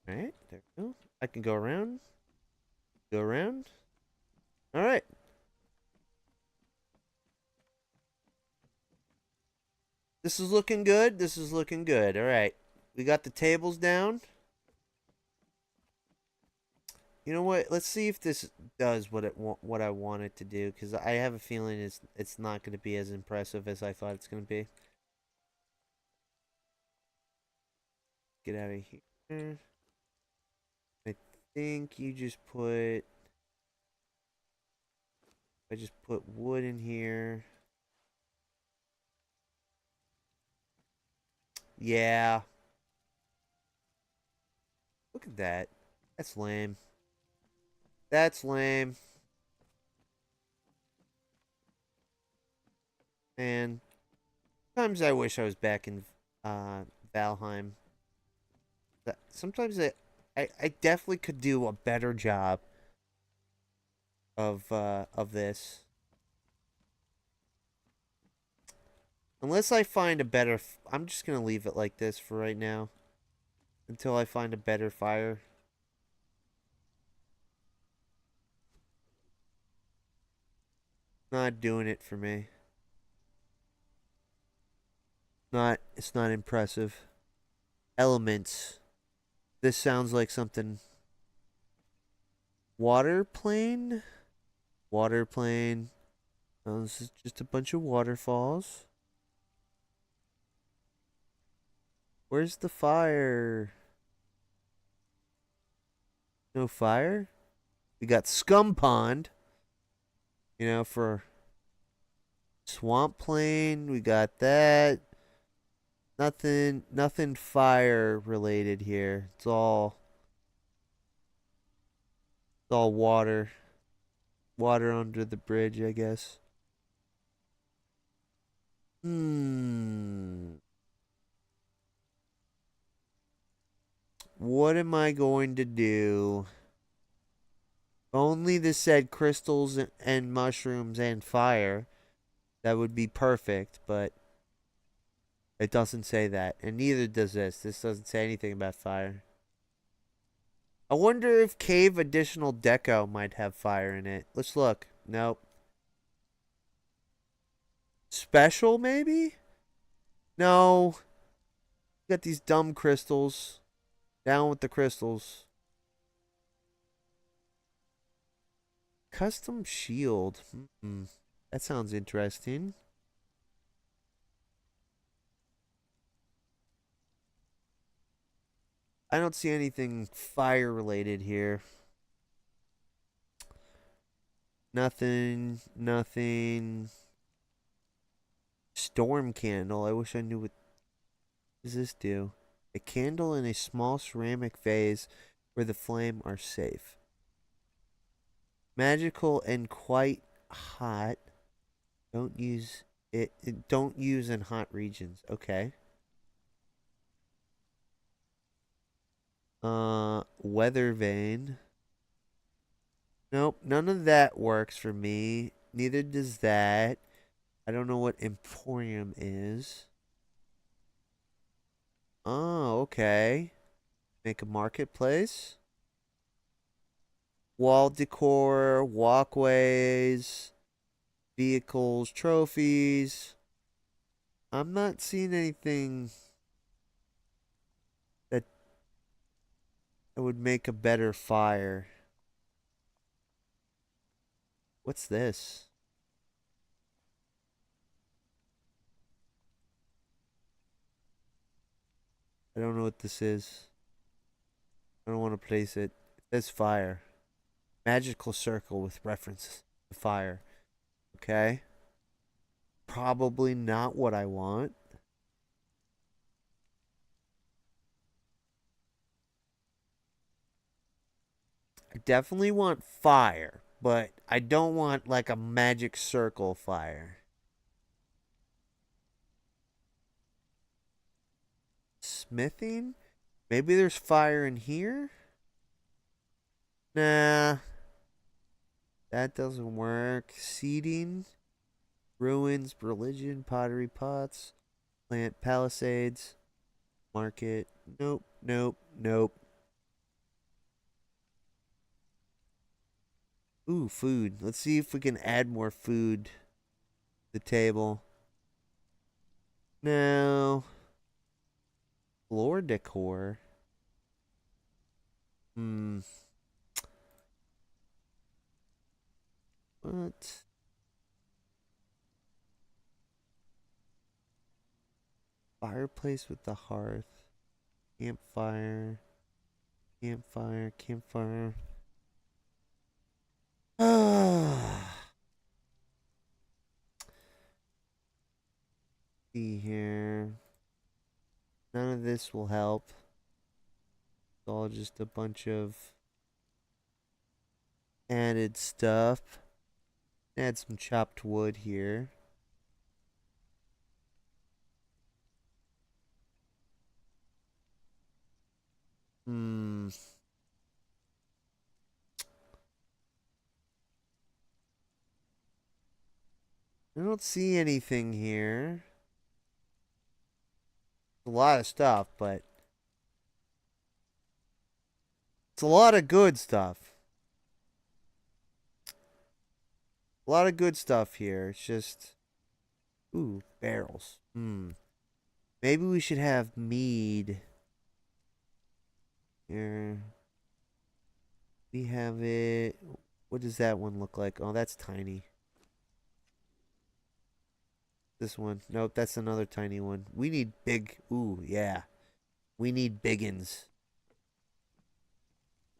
Alright, there we go. I can go around. Go around. Alright. This is looking good. This is looking good. Alright. We got the tables down. You know what? Let's see if this does what I want it to do, because I have a feeling it's not going to be as impressive as I thought it's going to be. Get out of here. I think you just put. I just put wood in here. Yeah. Look at that. That's lame. That's lame. And sometimes I wish I was back in Valheim. Sometimes I definitely could do a better job of this. Unless I find a better I'm just going to leave it like this for right now until I find a better fire. Not doing it for me. Not it's not impressive. Elements. This sounds like something. Water plane? Water plane. Oh, this is just a bunch of waterfalls. Where's the fire? No fire? We got Scum Pond. You know, for Swamp Plain. We got that. Nothing fire related here. It's all water. Water under the bridge, I guess. What am I going to do? Only this said crystals and mushrooms and fire. That would be perfect, but it doesn't say that. And neither does this. This doesn't say anything about fire. I wonder if cave additional deco might have fire in it. Let's look. Nope. Special, maybe? No. Got these dumb crystals. Down with the crystals. Custom shield. That sounds interesting. I don't see anything fire related here. Nothing. Nothing. Storm candle. I wish I knew what does this do. A candle in a small ceramic vase where the flame are safe. Magical and quite hot. Don't use it. Don't use in hot regions. Okay. Weather vane. Nope, none of that works for me. Neither does that. I don't know what Emporium is. Oh, okay. Make a marketplace. Wall decor, walkways, vehicles, trophies. I'm not seeing anything that would make a better fire. What's this? I don't know what this is. I don't want to place it. It says fire. Magical circle with reference to fire. Okay. Probably not what I want. I definitely want fire, but I don't want like a magic circle fire. Smithing? Maybe there's fire in here? Nah. That doesn't work. Seeding? Ruins, religion, pottery pots, plant palisades, market. Nope, nope, nope. Ooh, food. Let's see if we can add more food to the table. No. Floor decor. What? Fireplace with the hearth. Campfire. Campfire. Campfire. See here. None of this will help. It's all just a bunch of added stuff. Add some chopped wood here. Hmm. I don't see anything here. A lot of stuff, but it's a lot of good stuff. A lot of good stuff here. It's just, ooh, barrels. Maybe we should have mead here. We have it. What does that one look like? Oh, that's tiny. This one. Nope, that's another tiny one. We need big. Ooh, yeah. We need biggins.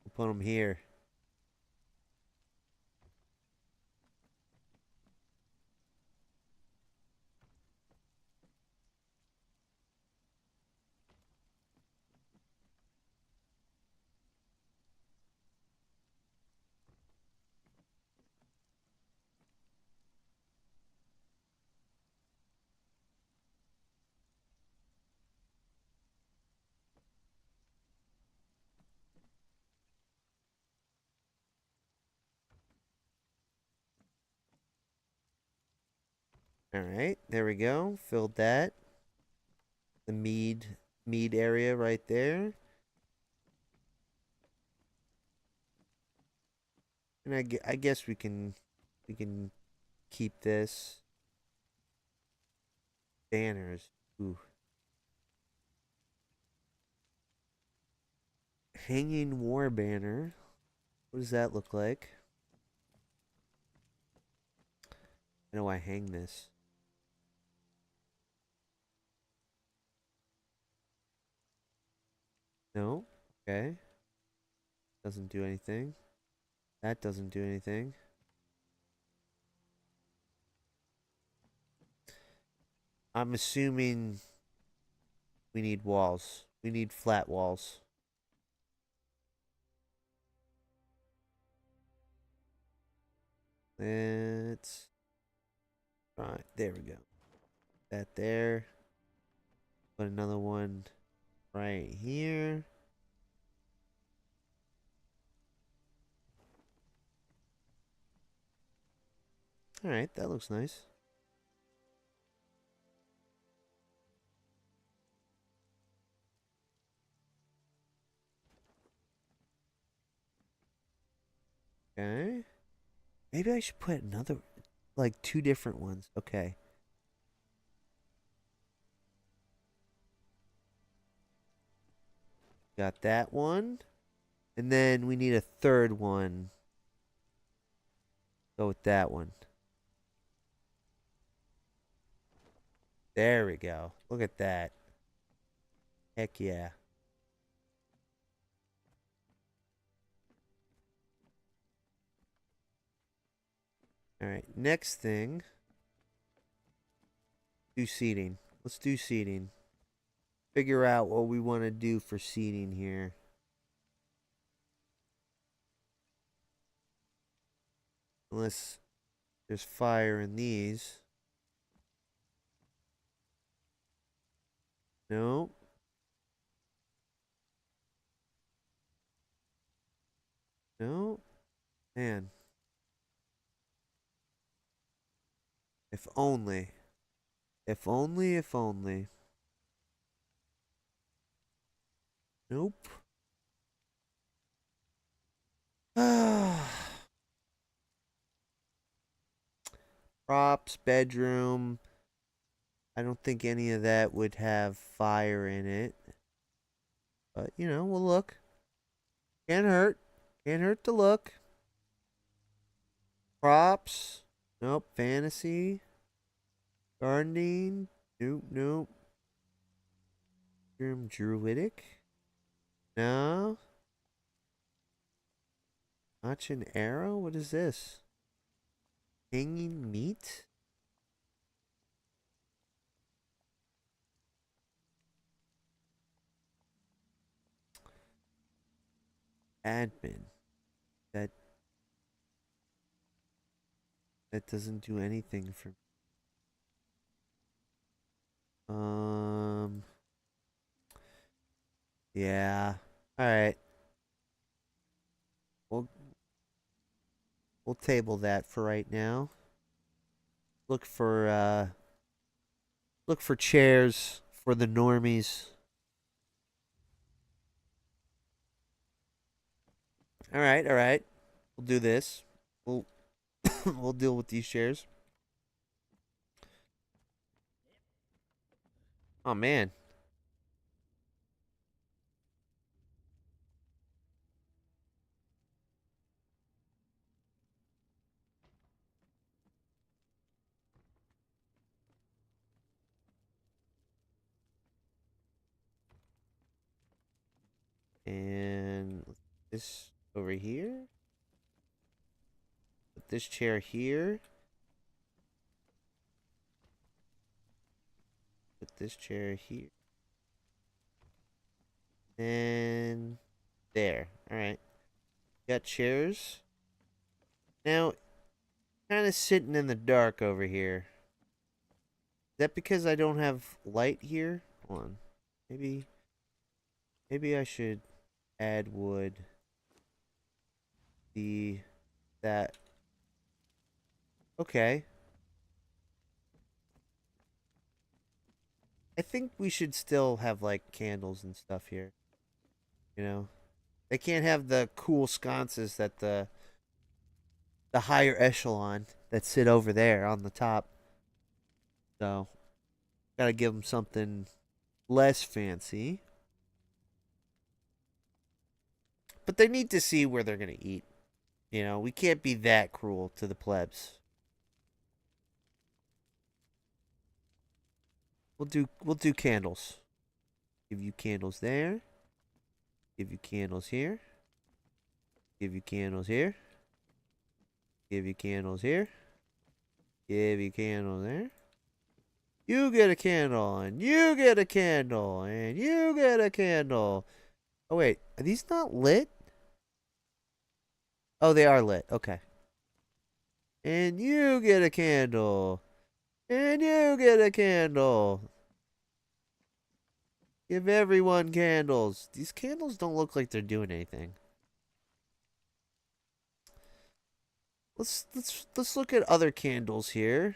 We'll put them here. All right, there we go. Filled that. The mead area right there. And I guess we can keep this. Banners. Ooh. Hanging war banner. What does that look like? How do I hang this? No? Okay. Doesn't do anything. That doesn't do anything. I'm assuming we need walls. We need flat walls. Let's. Right, there we go. That there. Put another one right here. Alright, that looks nice. Okay. Maybe I should put another, like two different ones. Okay. Got that one. And then we need a third one. Go with that one. There we go. Look at that. Heck yeah. Alright, next thing. Do seating. Let's do seating. Figure out what we want to do for seating here. Unless there's fire in these. No. No. Man. If only. If only, if only. Nope. Props, bedroom. I don't think any of that would have fire in it. But, you know, we'll look. Can't hurt. Can't hurt to look. Props. Nope. Fantasy. Gardening. Nope, nope. Druidic. No. Notch and arrow? What is this? Hanging meat? Admin. That doesn't do anything for me. Yeah. All right. We'll table that for right now. Look for chairs for the normies. All right, all right. We'll do this. We'll we'll deal with these chairs. Oh man. And this over here. Put this chair here. Put this chair here. And there. All right. Got chairs. Now, kind of sitting in the dark over here. Is that because I don't have light here? Hold on. Maybe I should add wood. That. Okay. I think we should still have like candles and stuff here. You know, they can't have the cool sconces that the higher echelon that sit over there on the top. So, gotta give them something less fancy. But they need to see where they're gonna eat. You know, we can't be that cruel to the plebs. We'll do candles. Give you candles there. Give you candles here. Give you candles here. Give you candles here. Give you candles there. You get a candle, and you get a candle, and you get a candle. Oh wait, are these not lit? Oh, they are lit. Okay. And you get a candle. And you get a candle. Give everyone candles. These candles don't look like they're doing anything. Let's look at other candles here.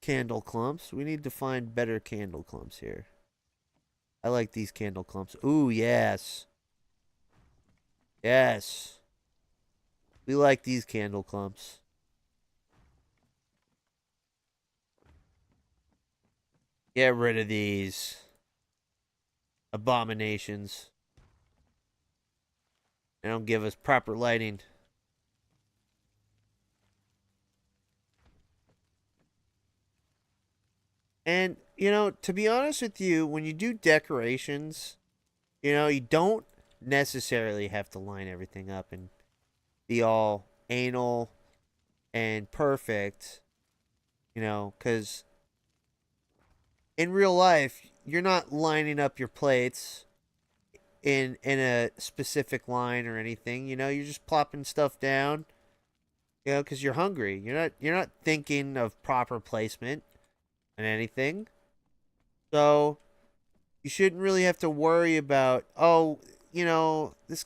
Candle clumps. We need to find better candle clumps here. I like these candle clumps. Ooh, yes. Yes. We like these candle clumps. Get rid of these abominations. They don't give us proper lighting. And, you know, to be honest with you, when you do decorations, you know, you don't necessarily have to line everything up and be all anal and perfect, you know, because in real life, you're not lining up your plates in a specific line or anything. You know, you're just plopping stuff down. You know, because you're hungry. You're not thinking of proper placement and anything. So you shouldn't really have to worry about, oh, you know, this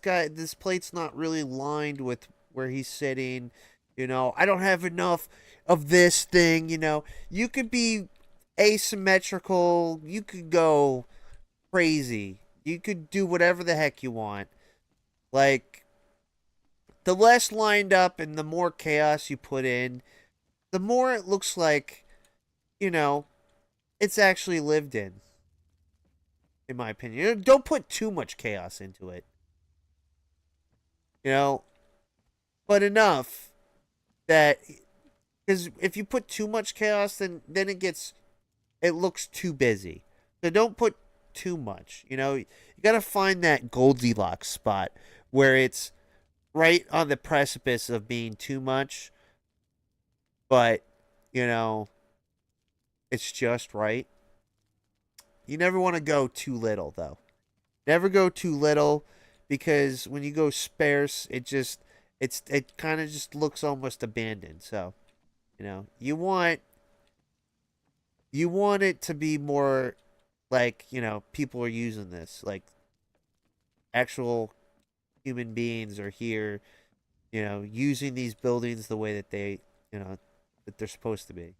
plate's not really lined with where he's sitting. You know, I don't have enough of this thing. You know, you could be asymmetrical. You could go crazy. You could do whatever the heck you want. Like, the less lined up and the more chaos you put in, the more it looks like, you know, it's actually lived in my opinion. Don't put too much chaos into it. You know, but enough that, because if you put too much chaos, then it looks too busy. So don't put too much. You gotta find that Goldilocks spot where it's right on the precipice of being too much, but you know it's just right. You never want to go too little though. Never go too little, because when you go sparse, it kind of just looks almost abandoned. So you want it to be more like people are using this, like actual human beings are here, using these buildings the way that that they're supposed to be.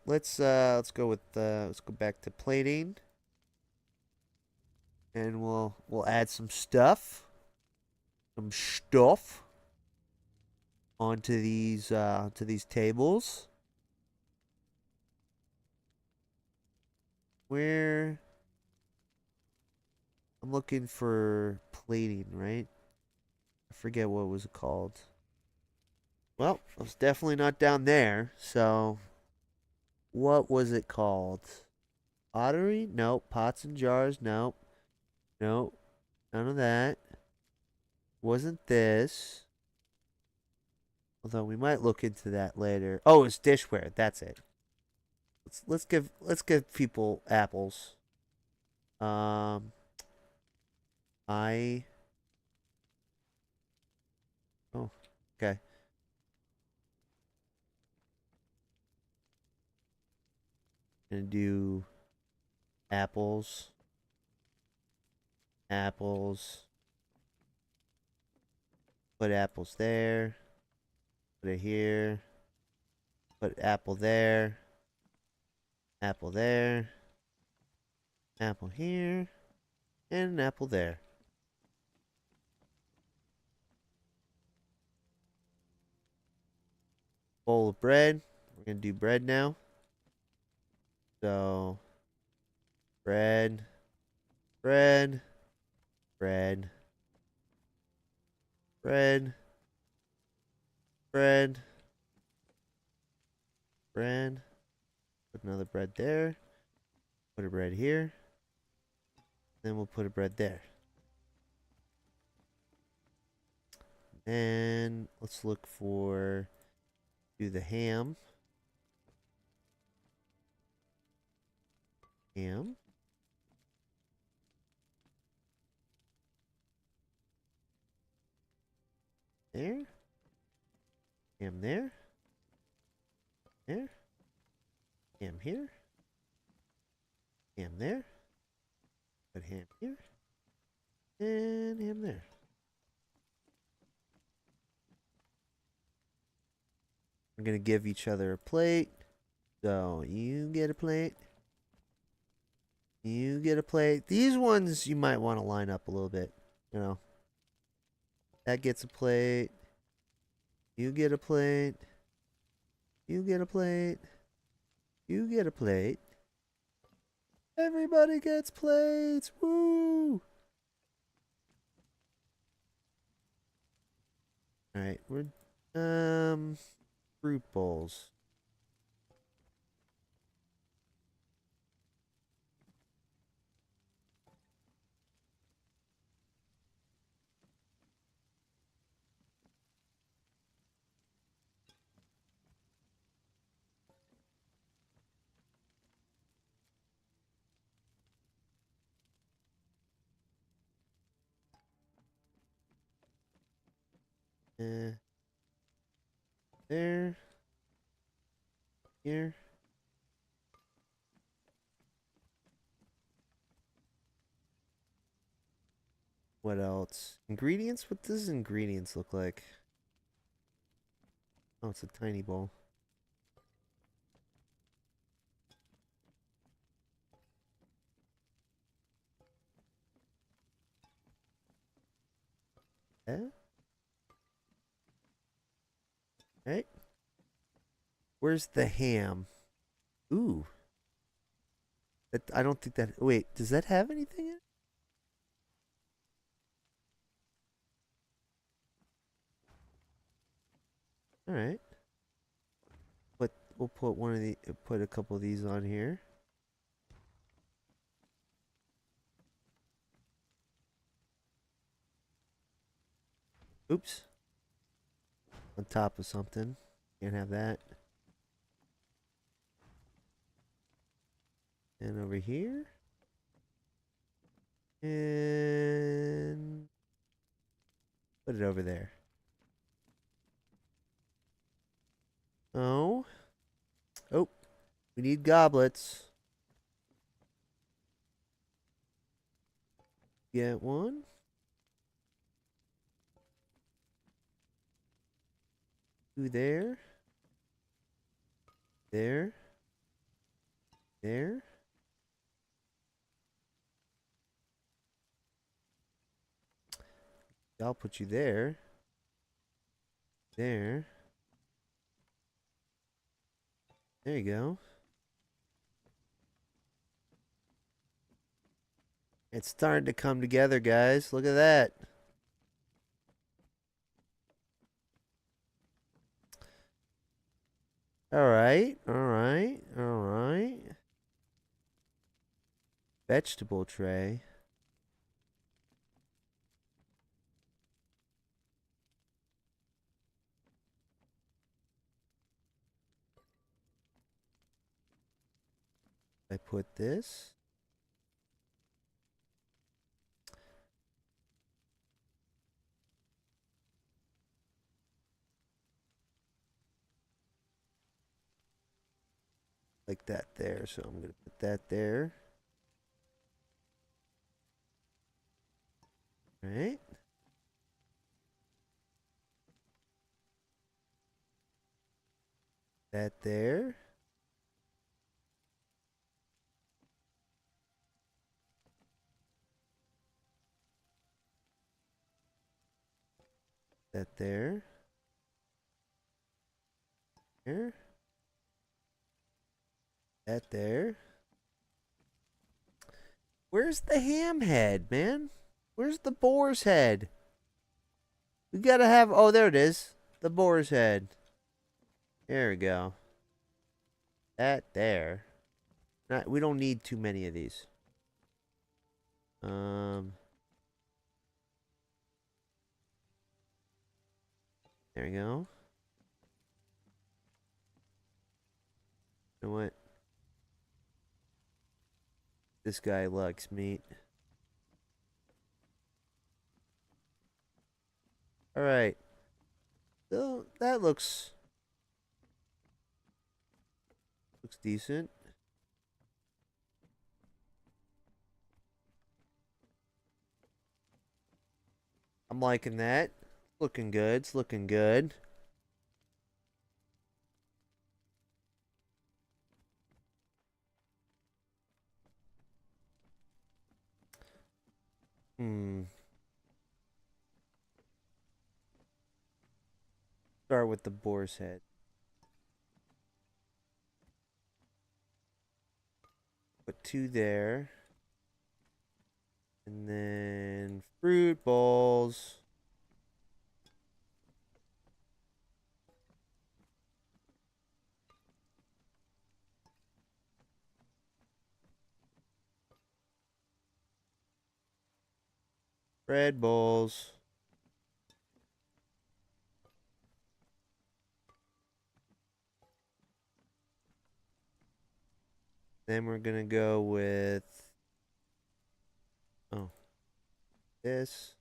Let's go back to plating, and we'll add some stuff onto these tables. Where I'm looking for plating, right? I forget what was it called. Well, it was definitely not down there. So, what was it called? Pottery? Nope. Pots and jars? Nope. Nope. None of that. Wasn't this. Although we might look into that later. Oh, it's dishware. That's it. Let's give people apples. Um, I. Oh, okay. Gonna do apples. Apples. Put apples there. Put it here. Put apple there. Apple there. Apple here. And an apple there. Bowl of bread. We're going to do bread now. So, bread. Bread. Bread. Bread. Bread. Bread. Put another bread there. Put a bread here. Then we'll put a bread there. And let's look for, do the ham. Ham. There. Ham there. There. Ham here. Ham there. Put ham here. And ham there. We're going to give each other a plate. So you get a plate. You get a plate. These ones you might want to line up a little bit. That gets a plate. You get a plate. You get a plate. You get a plate. Everybody gets plates. Woo! Alright, we're fruit bowls. There. Here. What else? Ingredients? What does ingredients look like? Oh, it's a tiny bowl. Yeah? Right? Where's the ham? Ooh. I don't think that. Wait, does that have anything in it? right. We'll put one of the put a couple of these on here. Oops. On top of something. Can't have that. And over here. And put it over there. Oh. Oh. We need goblets. Get one. Two there. There. There. I'll put you there. There. There you go. It's starting to come together, guys. Look at that. Alright, alright, alright. Vegetable tray. I put this. Like that there, so I'm going to put that there. Right? That there. That there. There. That there. Where's the ham head, man? Where's the boar's head? We gotta have... Oh, there it is. The boar's head. There we go. That there. We don't need too many of these. There we go. You know what? This guy likes meat. Alright. So, that looks decent. I'm liking that. Looking good. It's looking good. Start with the boar's head. Put two there. And then fruit bowls. Bread bowls. Then we're gonna go with this.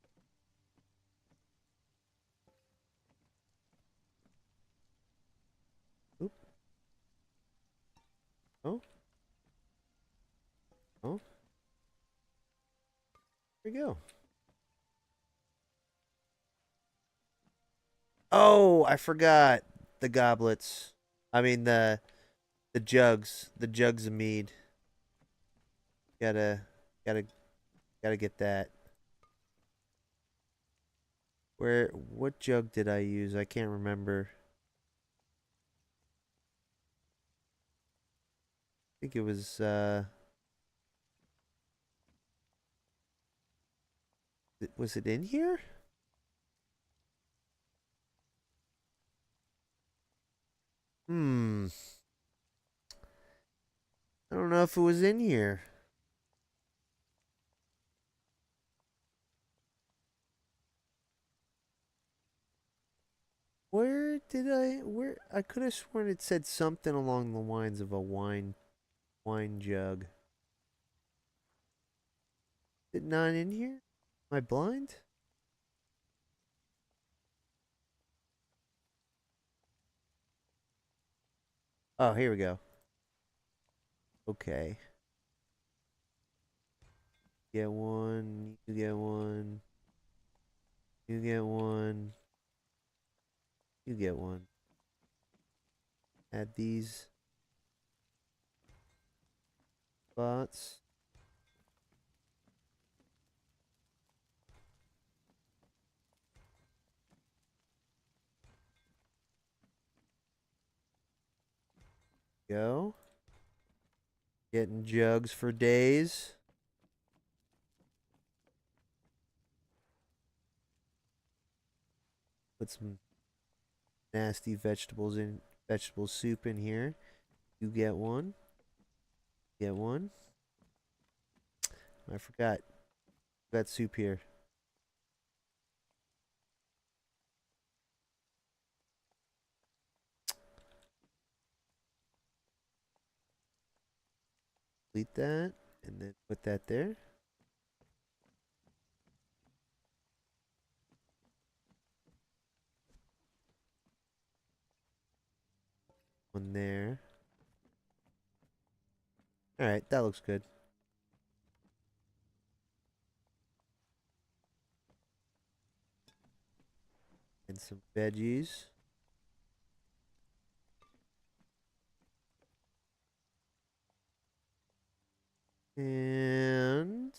Oop. Oh. Oh. Here we go. Oh, I forgot the goblets. I mean the jugs. The jugs of mead. Gotta get that. What jug did I use? I can't remember. I think it was was it in here? know if it was in here. Where I could have sworn it said something along the lines of a wine jug. Is it not in here? Am I blind? Oh, here we go. Okay. Get one, you get one, you get one, you get one. Add these spots. Go. Getting jugs for days. Put some nasty vegetable soup in here. You get one. Get one. I forgot. Got soup here. Delete that and then put that there. One there. All right, that looks good. And some veggies. And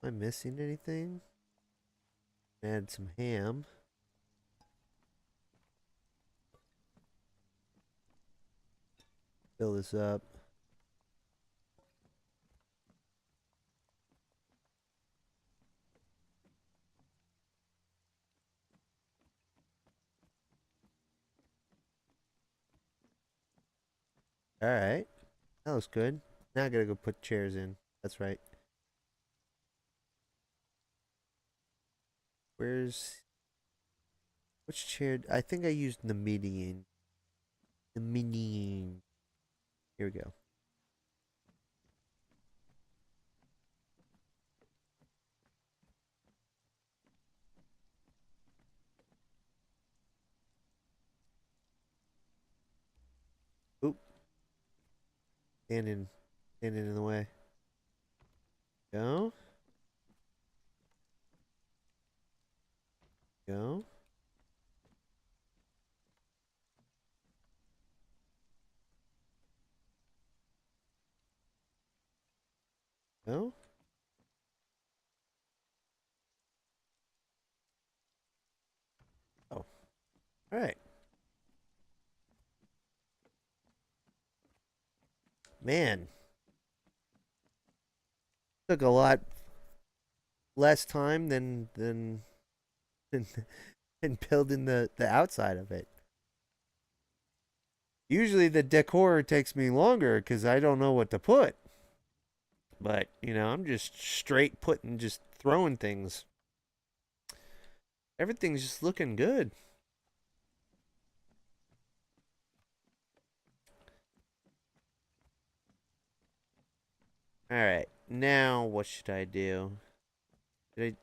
am I missing anything? Add some ham. Fill this up. All right. That looks good. Now I gotta go put chairs in. That's right. Where's which chair? I think I used the median. The median. Here we go. Oop. Standing in the way. Go. Go. Go. Oh. All right. Man, took a lot less time than, than building the outside of it. Usually the decor takes me longer because I don't know what to put. But, I'm just straight putting, just throwing things. Everything's just looking good. All right. Now what should I do? Should I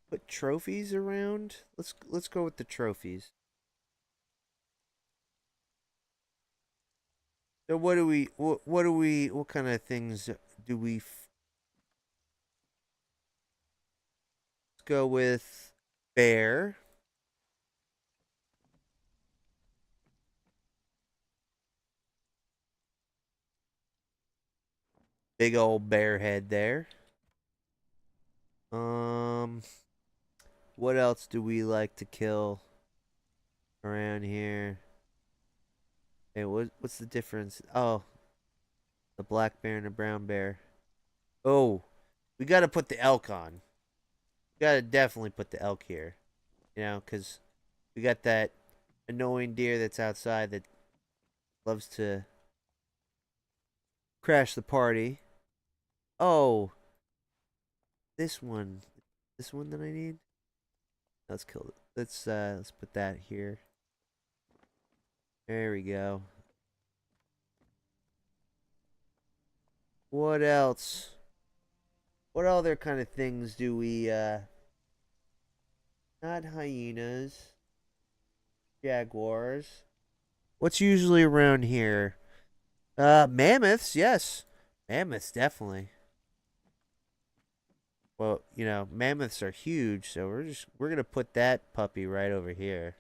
put trophies around? Let's go with the trophies. So what kind of things do we let's go with bear. Big old bear head there. What else do we like to kill around here? Hey, what's the difference? Oh, the black bear and the brown bear. Oh, we got to put the elk on. We got to definitely put the elk here. Because we got that annoying deer that's outside that loves to crash the party. Oh, this one. This one that I need? Let's kill it. Let's put that here. There we go. What else? What other kind of things do we not hyenas, jaguars. What's usually around here? Mammoths, yes. Mammoths definitely. Well, mammoths are huge, so we're gonna put that puppy right over here.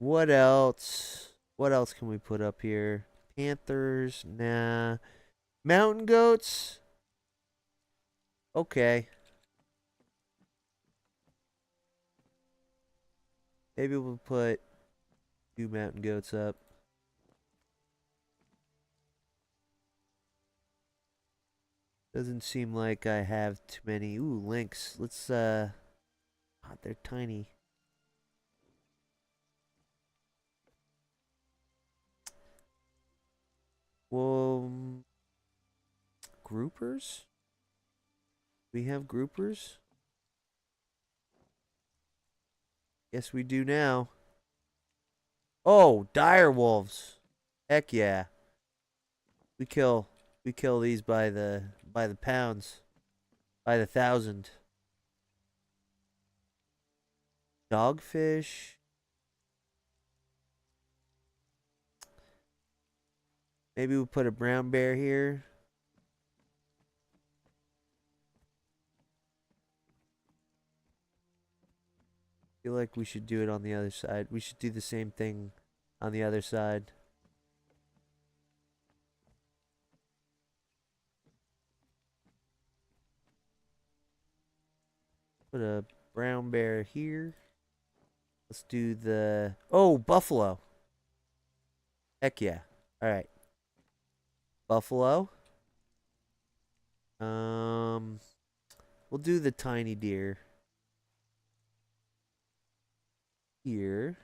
What else? What else can we put up here? Panthers, nah. Mountain goats? Okay. Maybe we'll put 2 mountain goats up. Doesn't seem like I have too many. Ooh, lynx. Let's, God, they're tiny. Well, groupers? We have groupers? Yes, we do now. Oh, dire wolves. Heck yeah. We kill we kill these by the pounds, by the thousand. Dogfish. Maybe we'll put a brown bear here. Feel like we should do it on the other side. We should do the same thing on the other side. Put a brown bear here. Let's do the... Oh, buffalo. Heck yeah. Alright. Buffalo. We'll do the tiny deer. Here.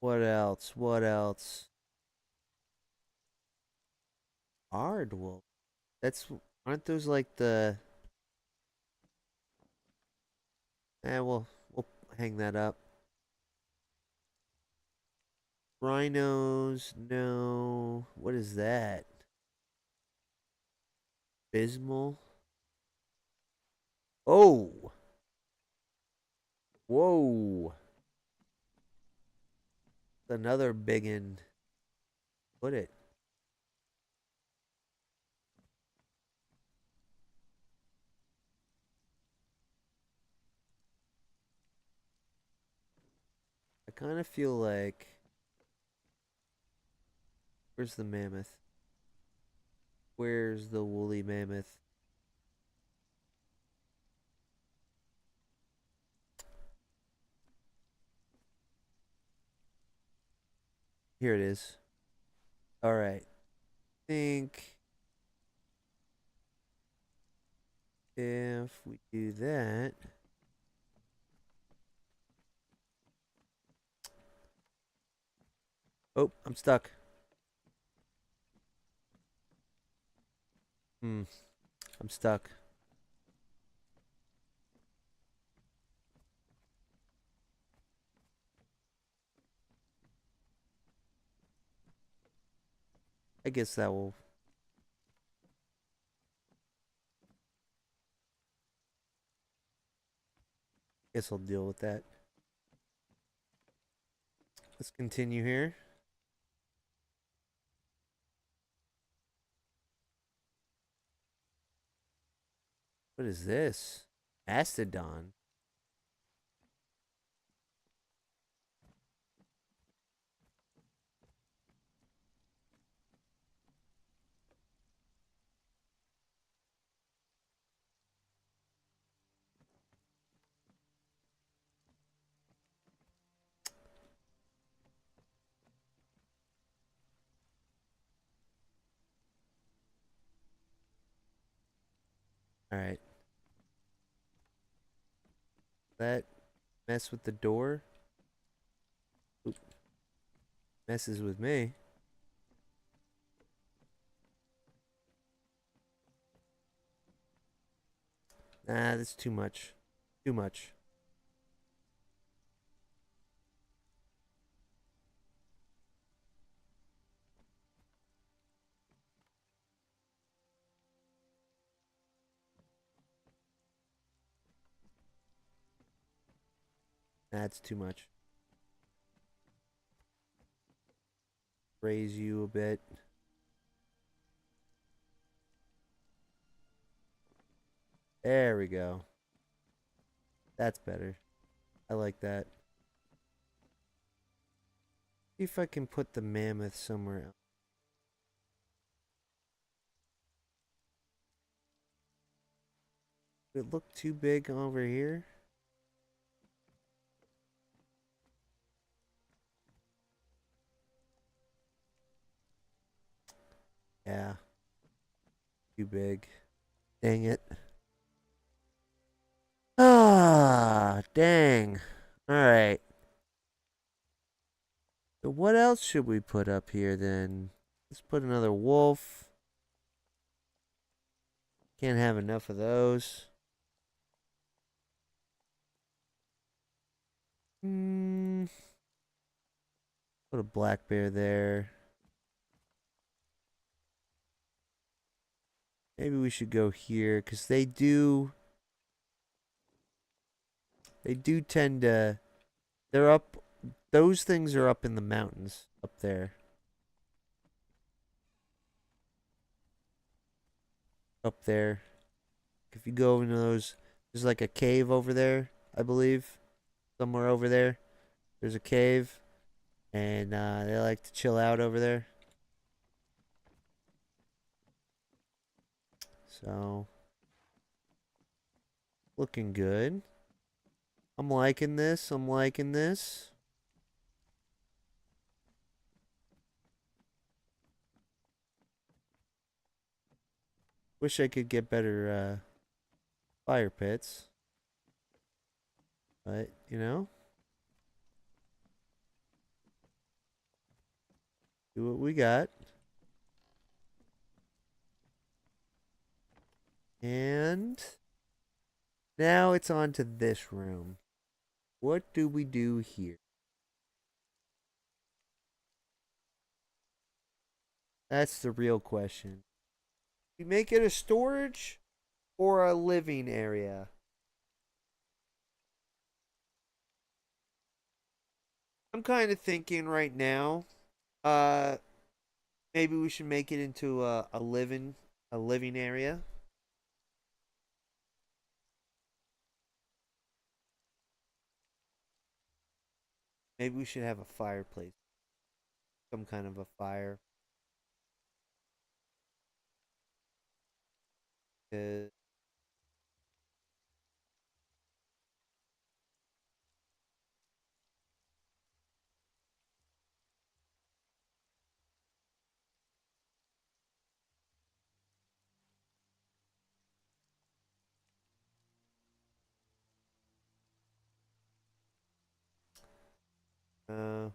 What else? What else? Aardwolf. That's... Aren't those like the... we'll hang that up. Rhinos, no. What is that? Bismal. Oh. Whoa. Another biggin. Put it. I kind of feel like... Where's the mammoth? Where's the woolly mammoth? Here it is. Alright. Think if we do that... Oh, I'm stuck. I'm stuck. I guess that will... Guess I'll deal with that. Let's continue here. What is this? Mastodon. Alright. That mess with the door. Messes with me. Nah, that's too much. Too much. That's too much. Raise you a bit. There we go. That's better. I like that. See if I can put the mammoth somewhere else. Did it look too big over here? Yeah. Too big. Dang it. Ah, dang. Alright. So what else should we put up here then? Let's put another wolf. Can't have enough of those. Put a black bear there. Maybe we should go here because they do tend to, they're up, those things are up in the mountains up there. Up there. If you go into those, there's like a cave over there, I believe. Somewhere over there. There's a cave. And they like to chill out over there. So, looking good. I'm liking this. I'm liking this. Wish I could get better fire pits. But, do what we got. And now it's on to this room. What do we do here? That's the real question. We make it a storage or a living area? I'm kind of thinking right now, uh, maybe we should make it into a living area. Maybe we should have a fireplace, some kind of a fire. 'Cause, uh,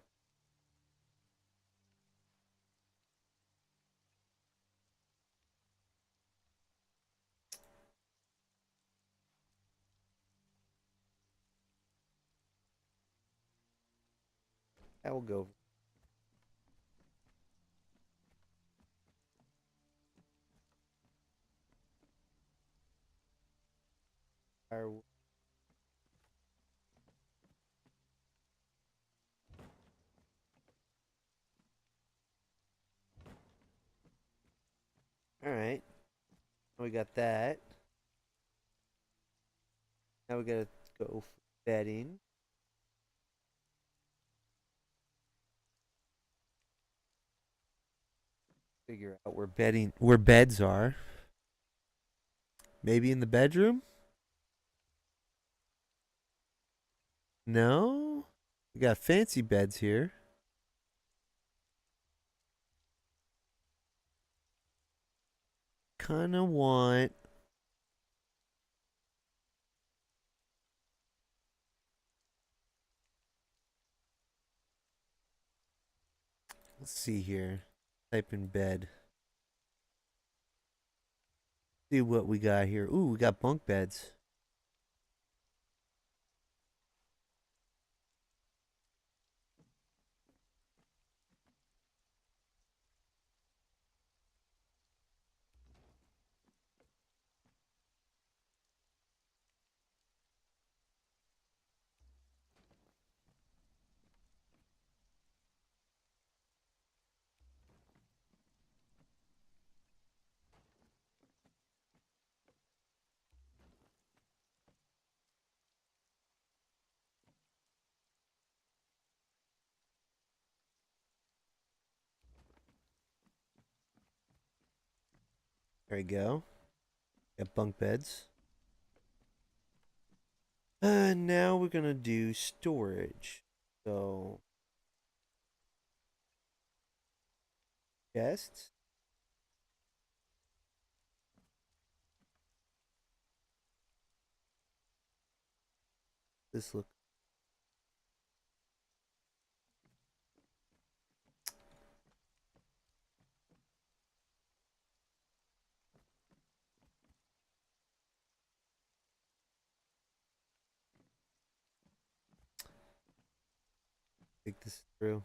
that will go. Fire. All right, we got that. Now we gotta go for bedding. Figure out where beds are. Maybe in the bedroom? No? We got fancy beds here. Kinda want. Let's see here. Type in bed. See what we got here. Ooh, we got bunk beds. There we go. Got bunk beds. Now we're gonna do storage. So chests. This look. Think this through.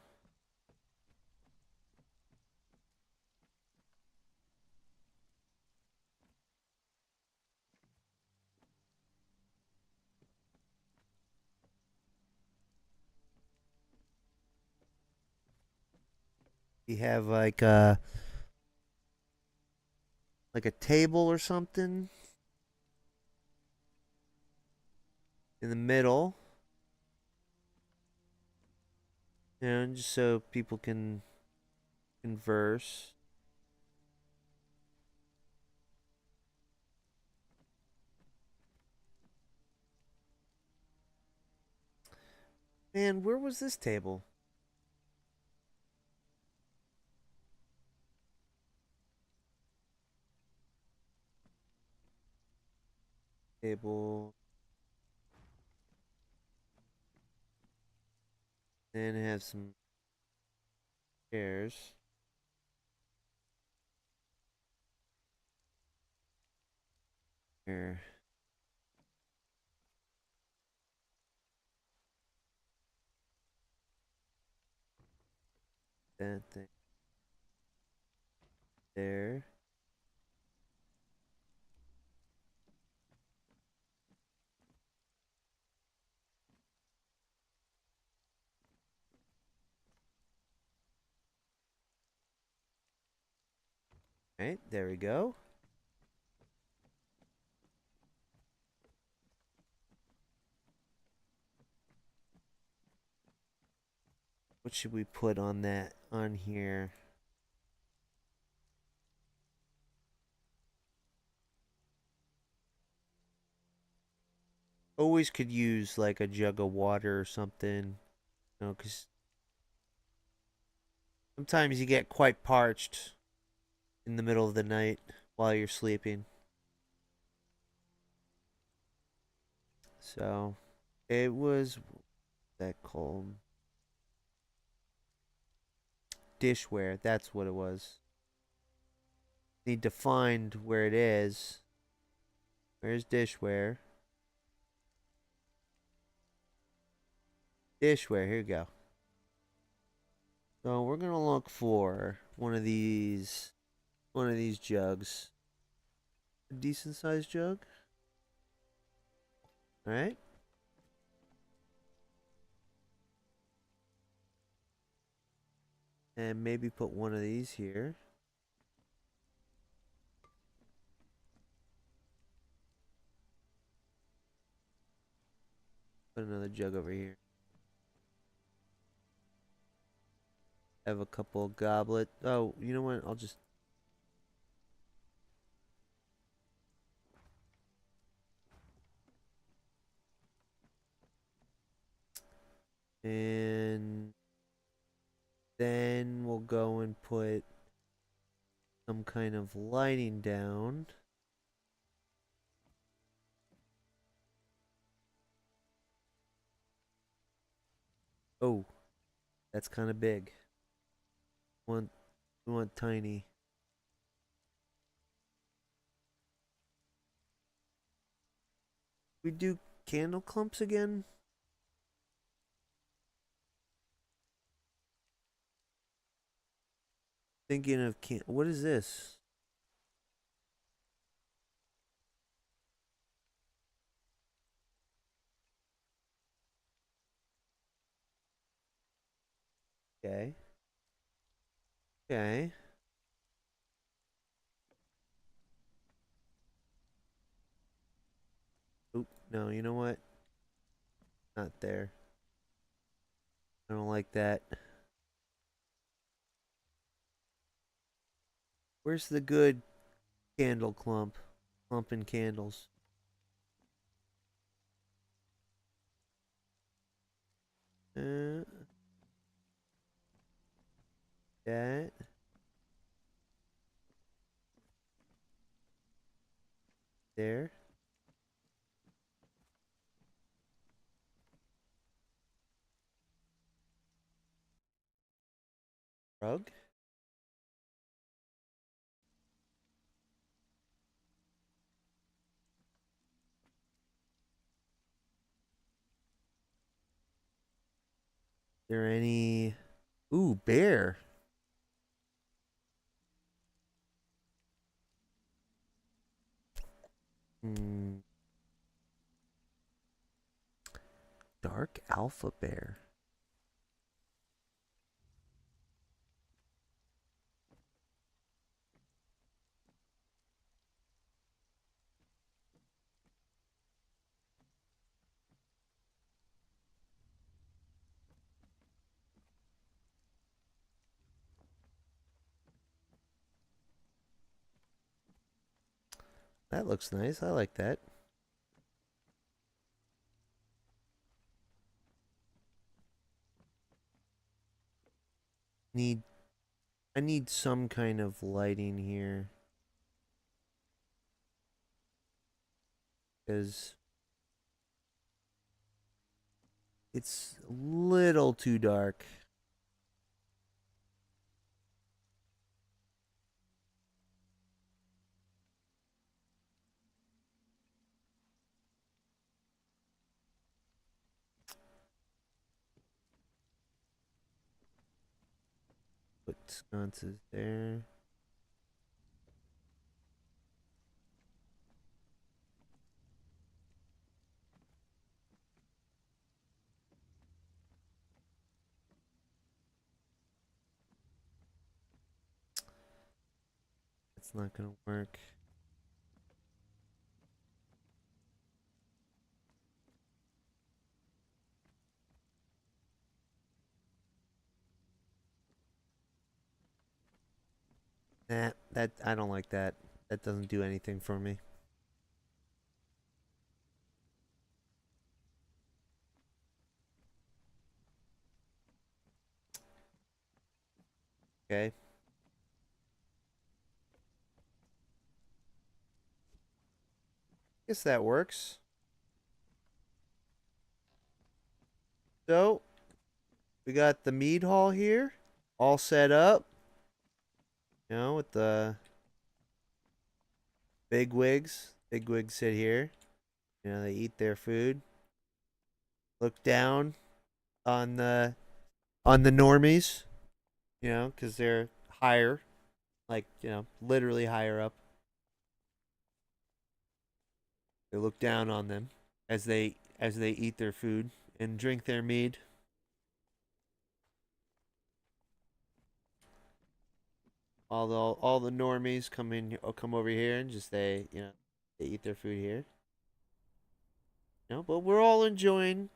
You have like a table or something in the middle. You know, just so people can converse. Man, where was this table? Table. And have some chairs. Here. That thing there. Right, there we go. What should we put on that on here? Always could use like a jug of water or something, you know, because sometimes you get quite parched in the middle of the night while you're sleeping. So it was that called dishware. That's what it was. Need to find where it is. Where's dishware? Dishware. Here we go. So we're gonna look for one of these jugs. A decent sized jug. All right. And maybe put one of these here. Put another jug over here. Have a couple of goblet. Oh, you know what? I'll just. And then we'll go and put some kind of lighting down. Oh, that's kind of big. Want we want tiny. We do candle clumps again? Thinking of what is this? Okay. Okay. Oop, no, you know what? Not there. I don't like that. Where's the good candle clump? Clumping candles. Uh, that. There. Rug. There any... Ooh, bear. Hmm. Dark alpha bear. That looks nice. I like that. Need I need some kind of lighting here. Because it's a little too dark. Put sconces there. It's not gonna work. Nah, that I don't like that. That doesn't do anything for me. Okay. Guess that works. So we got the mead hall here, all set up. You know, with the big wigs. Big wigs sit here. You know, they eat their food. Look down on the normies. You know, because they're higher, like literally higher up. They look down on them as they eat their food and drink their mead. All the normies come over here and just they eat their food here. But we're all enjoying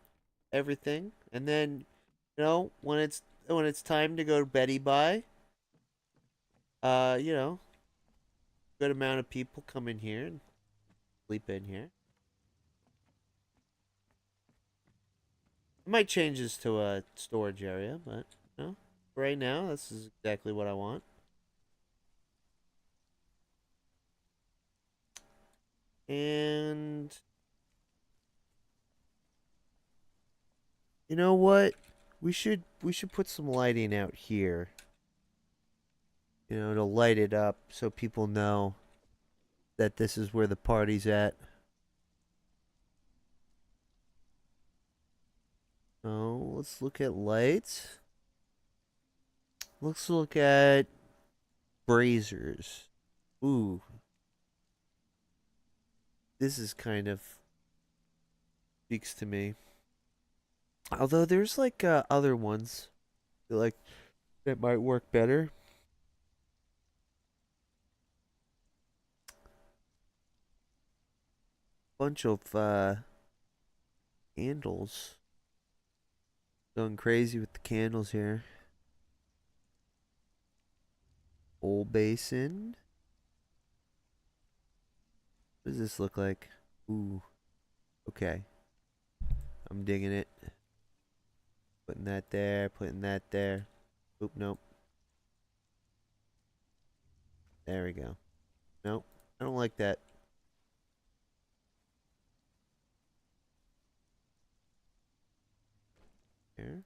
everything. And then, when it's time to go to Betty by, uh, you know, good amount of people come in here and sleep in here. I might change this to a storage area, but right now this is exactly what I want. And you know what? We should put some lighting out here. You know, to light it up so people know that this is where the party's at. Oh, let's look at lights. Let's look at braziers. Ooh, this is kind of speaks to me. Although there's like other ones like that might work better. Bunch of candles. Going crazy with the candles here. Old basin. What does this look like? Ooh, okay. I'm digging it. Putting that there, putting that there. Oop, nope. There we go. Nope, I don't like that. There.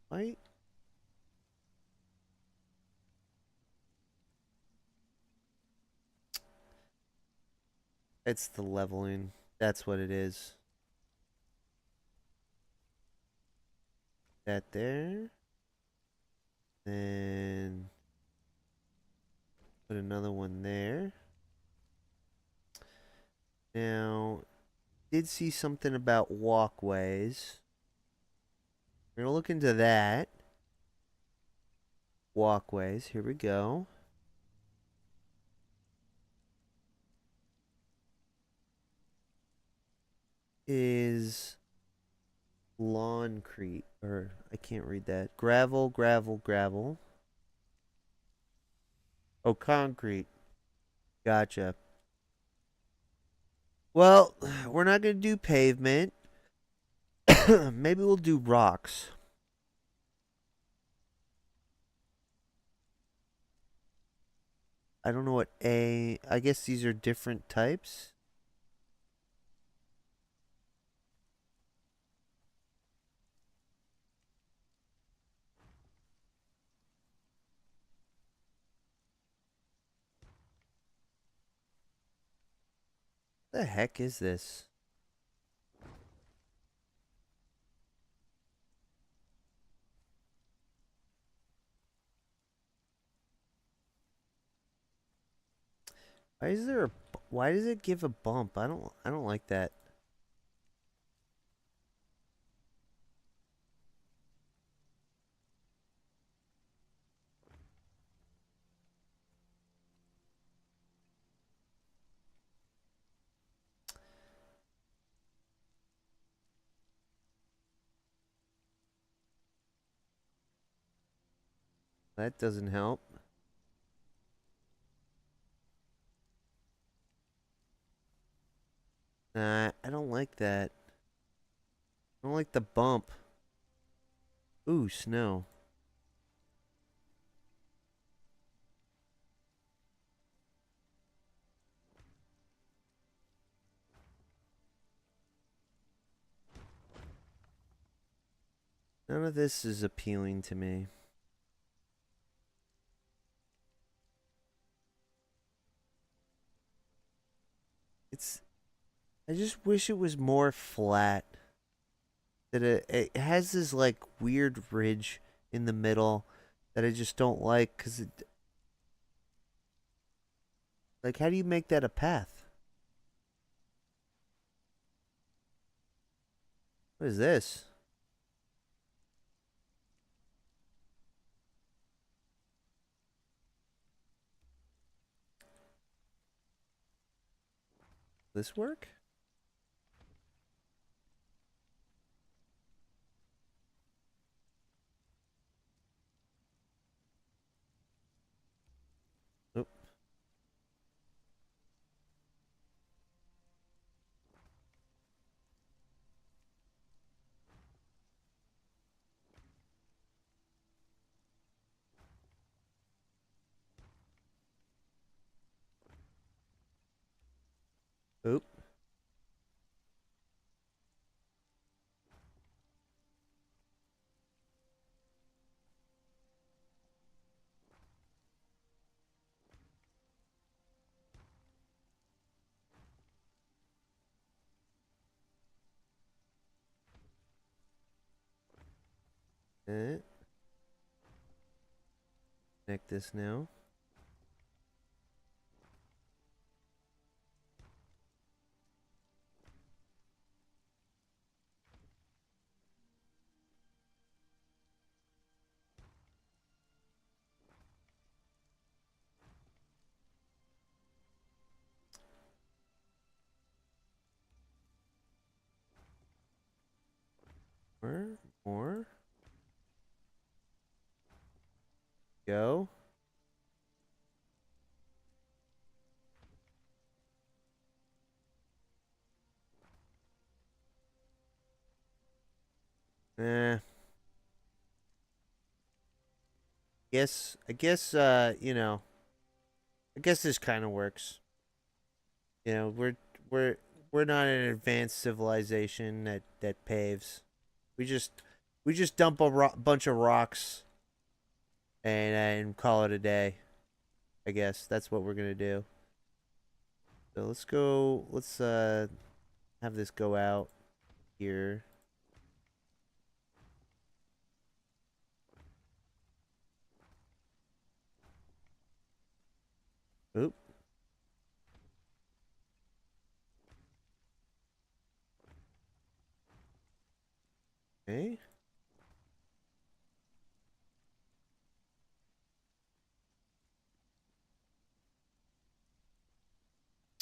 White. It's the leveling. That's what it is. That there. Then put another one there. Now, did see something about walkways. We're gonna look into that. Walkways. Here we go. Is lawncrete, or I can't read that. Gravel, gravel, gravel. Oh, concrete. Gotcha. Well, we're not gonna do pavement. Maybe we'll do rocks. I don't know what A. I guess these are different types. The heck is this? Why is there a? Why does it give a bump? I don't like that. That doesn't help. Nah, I don't like that. I don't like the bump. Ooh, snow. None of this is appealing to me. It's. I just wish it was more flat. That it has this like weird ridge in the middle that I just don't like because it. Like, how do you make that a path? What is this? This work? Oop. Oop. Eh, connect this now. More. Go. Eh. I guess, you know, I guess this kind of works. You know, we're we're not an advanced civilization that paves. We just we just dump a bunch of rocks and call it a day. I guess that's what we're gonna do. So let's go. Let's have this go out here. Oop. Okay.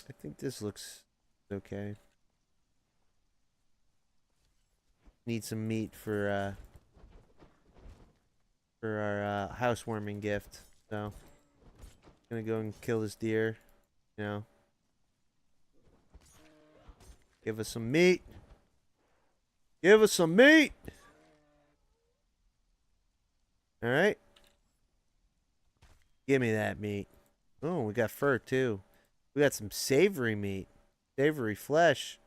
I think this looks okay. Need some meat for our housewarming gift. So gonna go and kill this deer. You know, give us some meat. Give us some meat. All right. Give me that meat. Oh, we got fur too. We got some savory meat, savory flesh.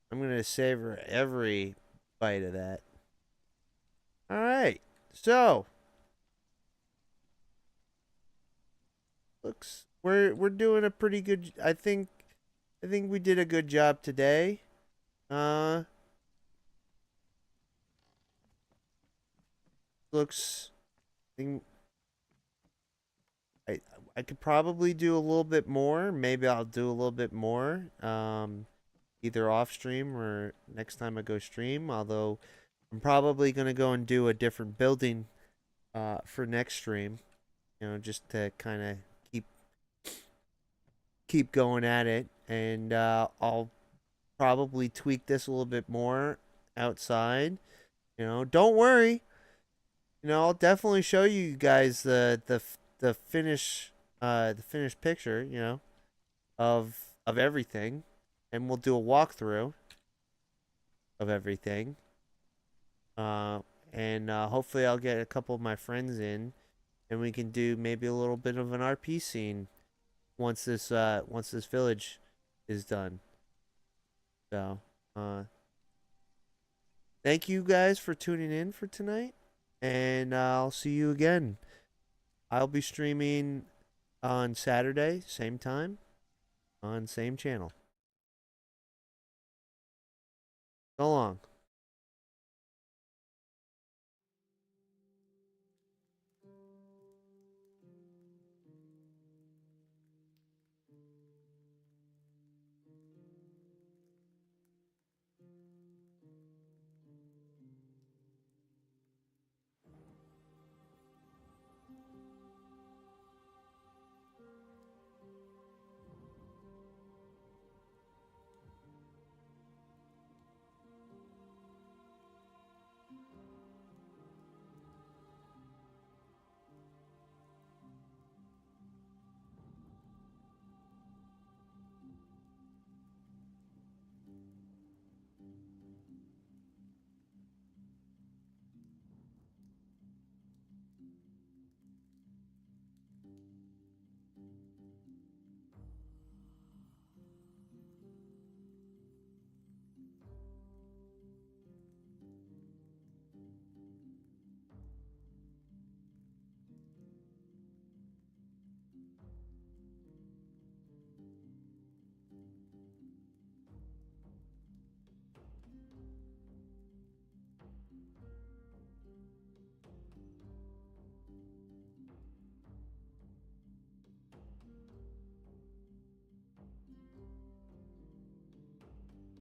I'm gonna savor every bite of that. All right. So looks we're doing a pretty good. I think we did a good job today. Uh, looks. I think I I could probably do a little bit more. Maybe I'll do a little bit more. Either off stream or next time I go stream. Although I'm probably gonna go and do a different building for next stream. You know, just to kind of keep keep going at it, and I'll probably tweak this a little bit more outside. You know, don't worry. You know, I'll definitely show you guys the finished picture. You know, of everything, and we'll do a walkthrough of everything. Uh, and hopefully I'll get a couple of my friends in, and we can do maybe a little bit of an RP scene once this village is done. So, thank you guys for tuning in for tonight, and I'll see you again. I'll be streaming on Saturday, same time, on same channel. So long.